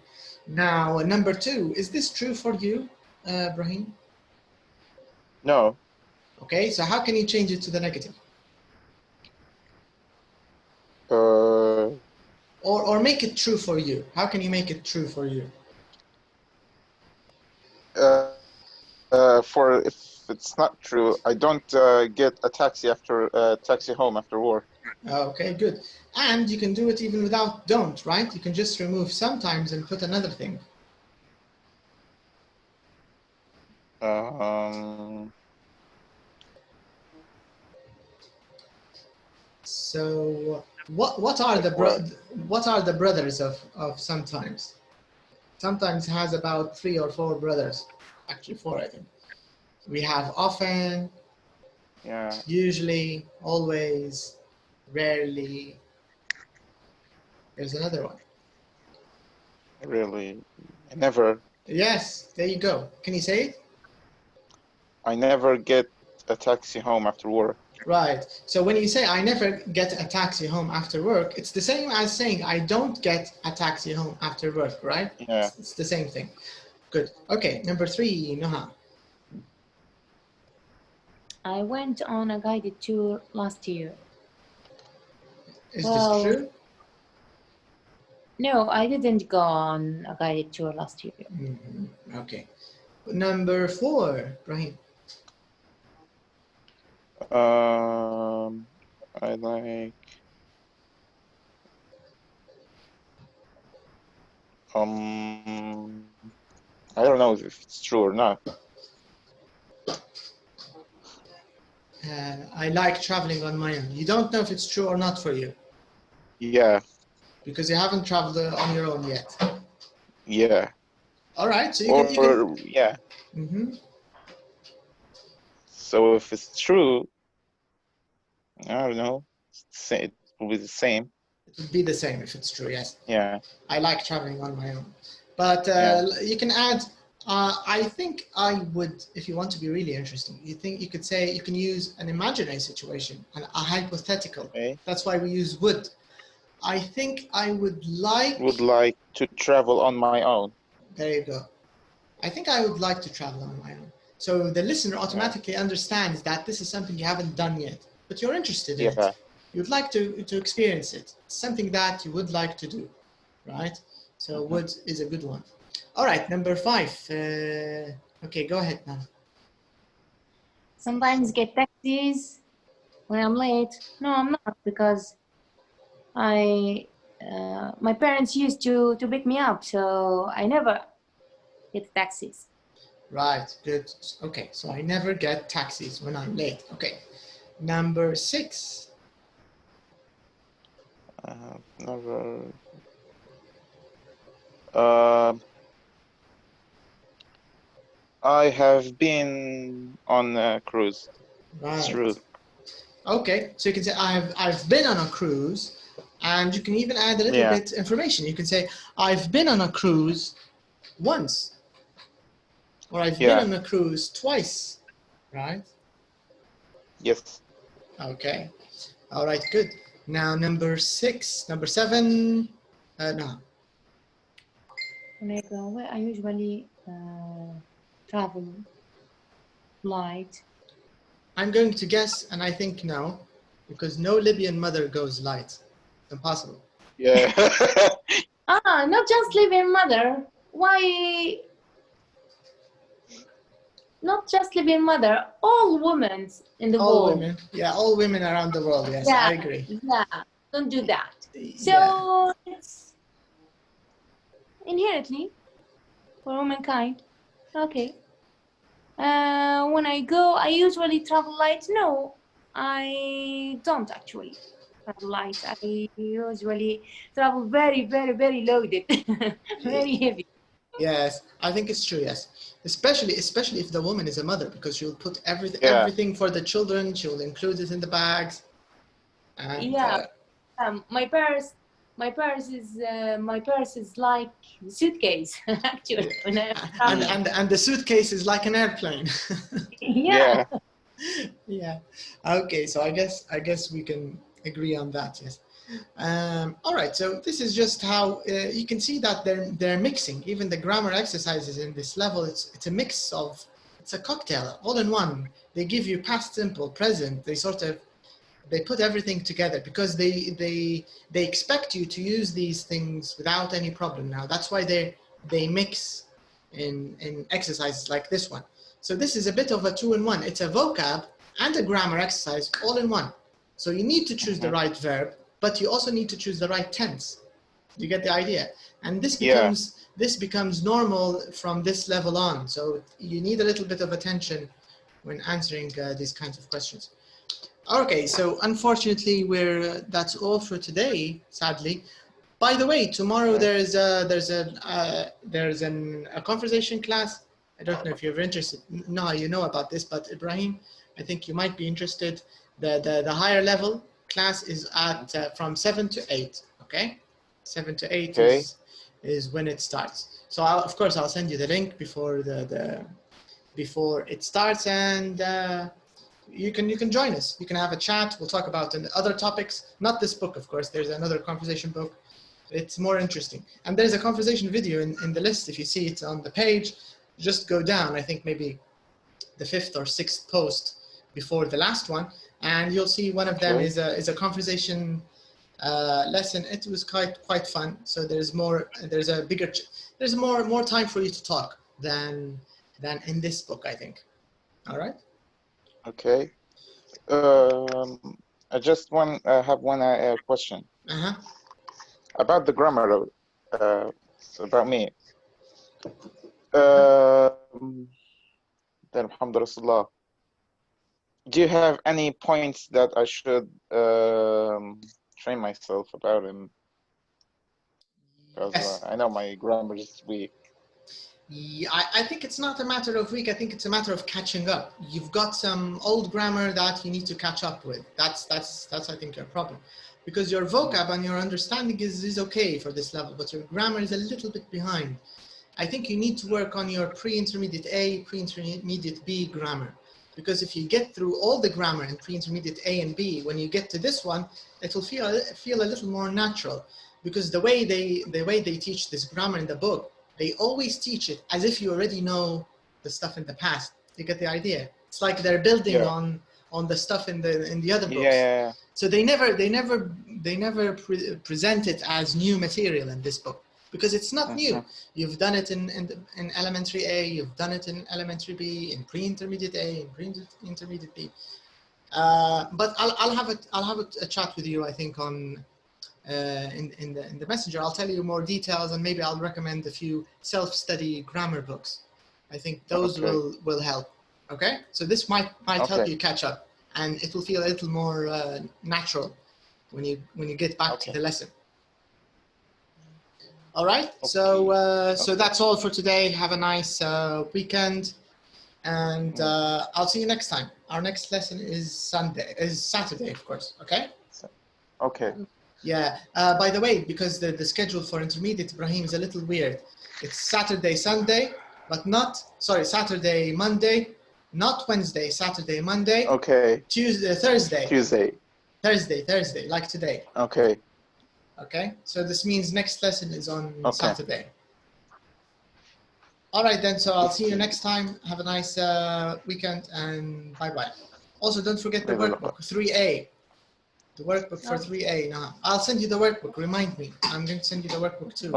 Now, number 2, is this true for you, Brahim? No. Okay, so how can you change it to the negative? Or make it true for you. How can you make it true for you? If it's not true, I don't get a taxi home after work. Okay, good. And you can do it even without don't, right? You can just remove sometimes and put another thing. So what are the brothers of sometimes? Sometimes has about 3 or 4 brothers. Actually 4, I think. We have often, usually, always, rarely. There's another one. Really? Never. Yes, there you go. Can you say it? I never get a taxi home after work. Right. So when you say I never get a taxi home after work, it's the same as saying I don't get a taxi home after work, right? Yeah. It's the same thing. Good. Okay, number 3, Noha. I went on a guided tour last year. Is this true? No, I didn't go on a guided tour last year. Mm-hmm. Okay. Number 4, Brahim. I like I don't know if it's true or not. I like traveling on my own. You don't know if it's true or not for you. Yeah. Because you haven't traveled on your own yet. Yeah. All right. So you can. Yeah. Mm-hmm. So if it's true, I don't know. It will be the same. It would be the same if it's true. Yes. Yeah. I like traveling on my own, but you can add. I think I would, if you want to be really interesting, you could say you can use an imaginary situation, a hypothetical. Okay. That's why we use would. I think I would like to travel on my own. There you go. I think I would like to travel on my own. So the listener automatically understands that this is something you haven't done yet, but you're interested in it. You'd like to experience it. It's something that you would like to do, right? So would is a good one. All right, number 5. Okay, go ahead now. Sometimes get taxis when I'm late. No, I'm not, because my parents used to pick me up, so I never get taxis. Right, good. Okay, so I never get taxis when I'm late. Okay, number 6. Never. I have been on a cruise. Right. It's true. Okay, so you can say I've been on a cruise, and you can even add a little bit information. You can say I've been on a cruise once, or I've been on a cruise twice, right? Yes. Okay. All right, good. Now number 7. No. When I go away, I usually travel light. I'm going to guess, and I think no, because no Libyan mother goes light. Impossible. Yeah. Not just Libyan mother. Why? Not just Libyan mother. All women in the world. All women. Yeah, all women around the world. Yes, yeah, I agree. Yeah, don't do that. So it's inherently for womankind. Okay. When I go, I usually travel light. No, I don't actually travel light. I usually travel very, very, very loaded, very heavy. Yes, I think it's true. Yes, especially if the woman is a mother, because she'll put everything for the children. She'll include it in the bags. And, my purse is like the suitcase actually. and the suitcase is like an airplane. Yeah. Yeah. Okay, so I guess we can agree on that. Yes. All right, so this is just how you can see that they're mixing. Even the grammar exercises in this level, it's a mix of, it's a cocktail all in one. They give you past simple, present. They put everything together because they expect you to use these things without any problem. Now that's why they mix in exercises like this one. So this is a bit of a 2-in-1. It's a vocab and a grammar exercise all in one. So you need to choose the right verb, but you also need to choose the right tense. You get the idea? And this becomes normal from this level on. So you need a little bit of attention when answering these kinds of questions. Okay, so unfortunately that's all for today, sadly. By the way, tomorrow there's a conversation class. I don't know if you're interested. No, you know about this, but Ibrahim, I think you might be interested. The higher level class is at from 7 to 8. Okay, 7 to 8 is when it starts. So of course I'll send you the link before before it starts, and you can join us. You can have a chat. We'll talk about other topics, not this book, of course. There's another conversation book. It's more interesting. And there's a conversation video in the list. If you see it on the page, just go down. I think maybe the 5th or 6th post before the last one, and you'll see one of them is a conversation lesson. It was quite fun. So there's more time for you to talk than in this book, I think. All right. Okay. I just have one question about the grammar. About me. Alhamdulillah. Do you have any points that I should train myself about him? Because Yes. I know my grammar is weak. Yeah, I think it's not a matter of weak. I think it's a matter of catching up. You've got some old grammar that you need to catch up with. That's I think your problem, because your vocab and your understanding is okay for this level, but your grammar is a little bit behind. I think you need to work on your pre-intermediate A, pre-intermediate B grammar, because if you get through all the grammar in pre-intermediate A and B, when you get to this one, it will feel a little more natural, because the way they teach this grammar in the book, they always teach it as if you already know the stuff in the past. You get the idea? It's like they're building on the stuff in the other books. Yeah. So they never present it as new material in this book, because it's not new. You've done it in elementary A, you've done it in elementary B, in pre-intermediate A, in pre-intermediate B. But I'll have a chat with you, I think, on in the messenger. I'll tell you more details, and maybe I'll recommend a few self-study grammar books. I think those will help. Okay, so this might help you catch up, and it will feel a little more natural when you get back to the lesson. All right, so that's all for today. Have a nice weekend, and I'll see you next time. Our next lesson is Saturday, of course. Okay. Okay. Yeah. By the way, because the schedule for intermediate, Ibrahim, is a little weird. It's Saturday, Sunday, but not Saturday, Monday, not Wednesday, Saturday, Monday. Okay. Tuesday, Thursday. Thursday, like today. Okay. Okay. So this means next lesson is on Saturday. All right then. So I'll see you next time. Have a nice weekend, and bye-bye. Also, don't forget the workbook 3A. The workbook for 3A. Now, I'll send you the workbook. Remind me. I'm going to send you the workbook too,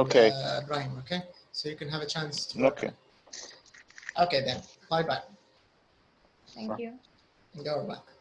Brian. Okay, so you can have a chance to work on it. Okay then. Bye bye. Thank you. You're welcome.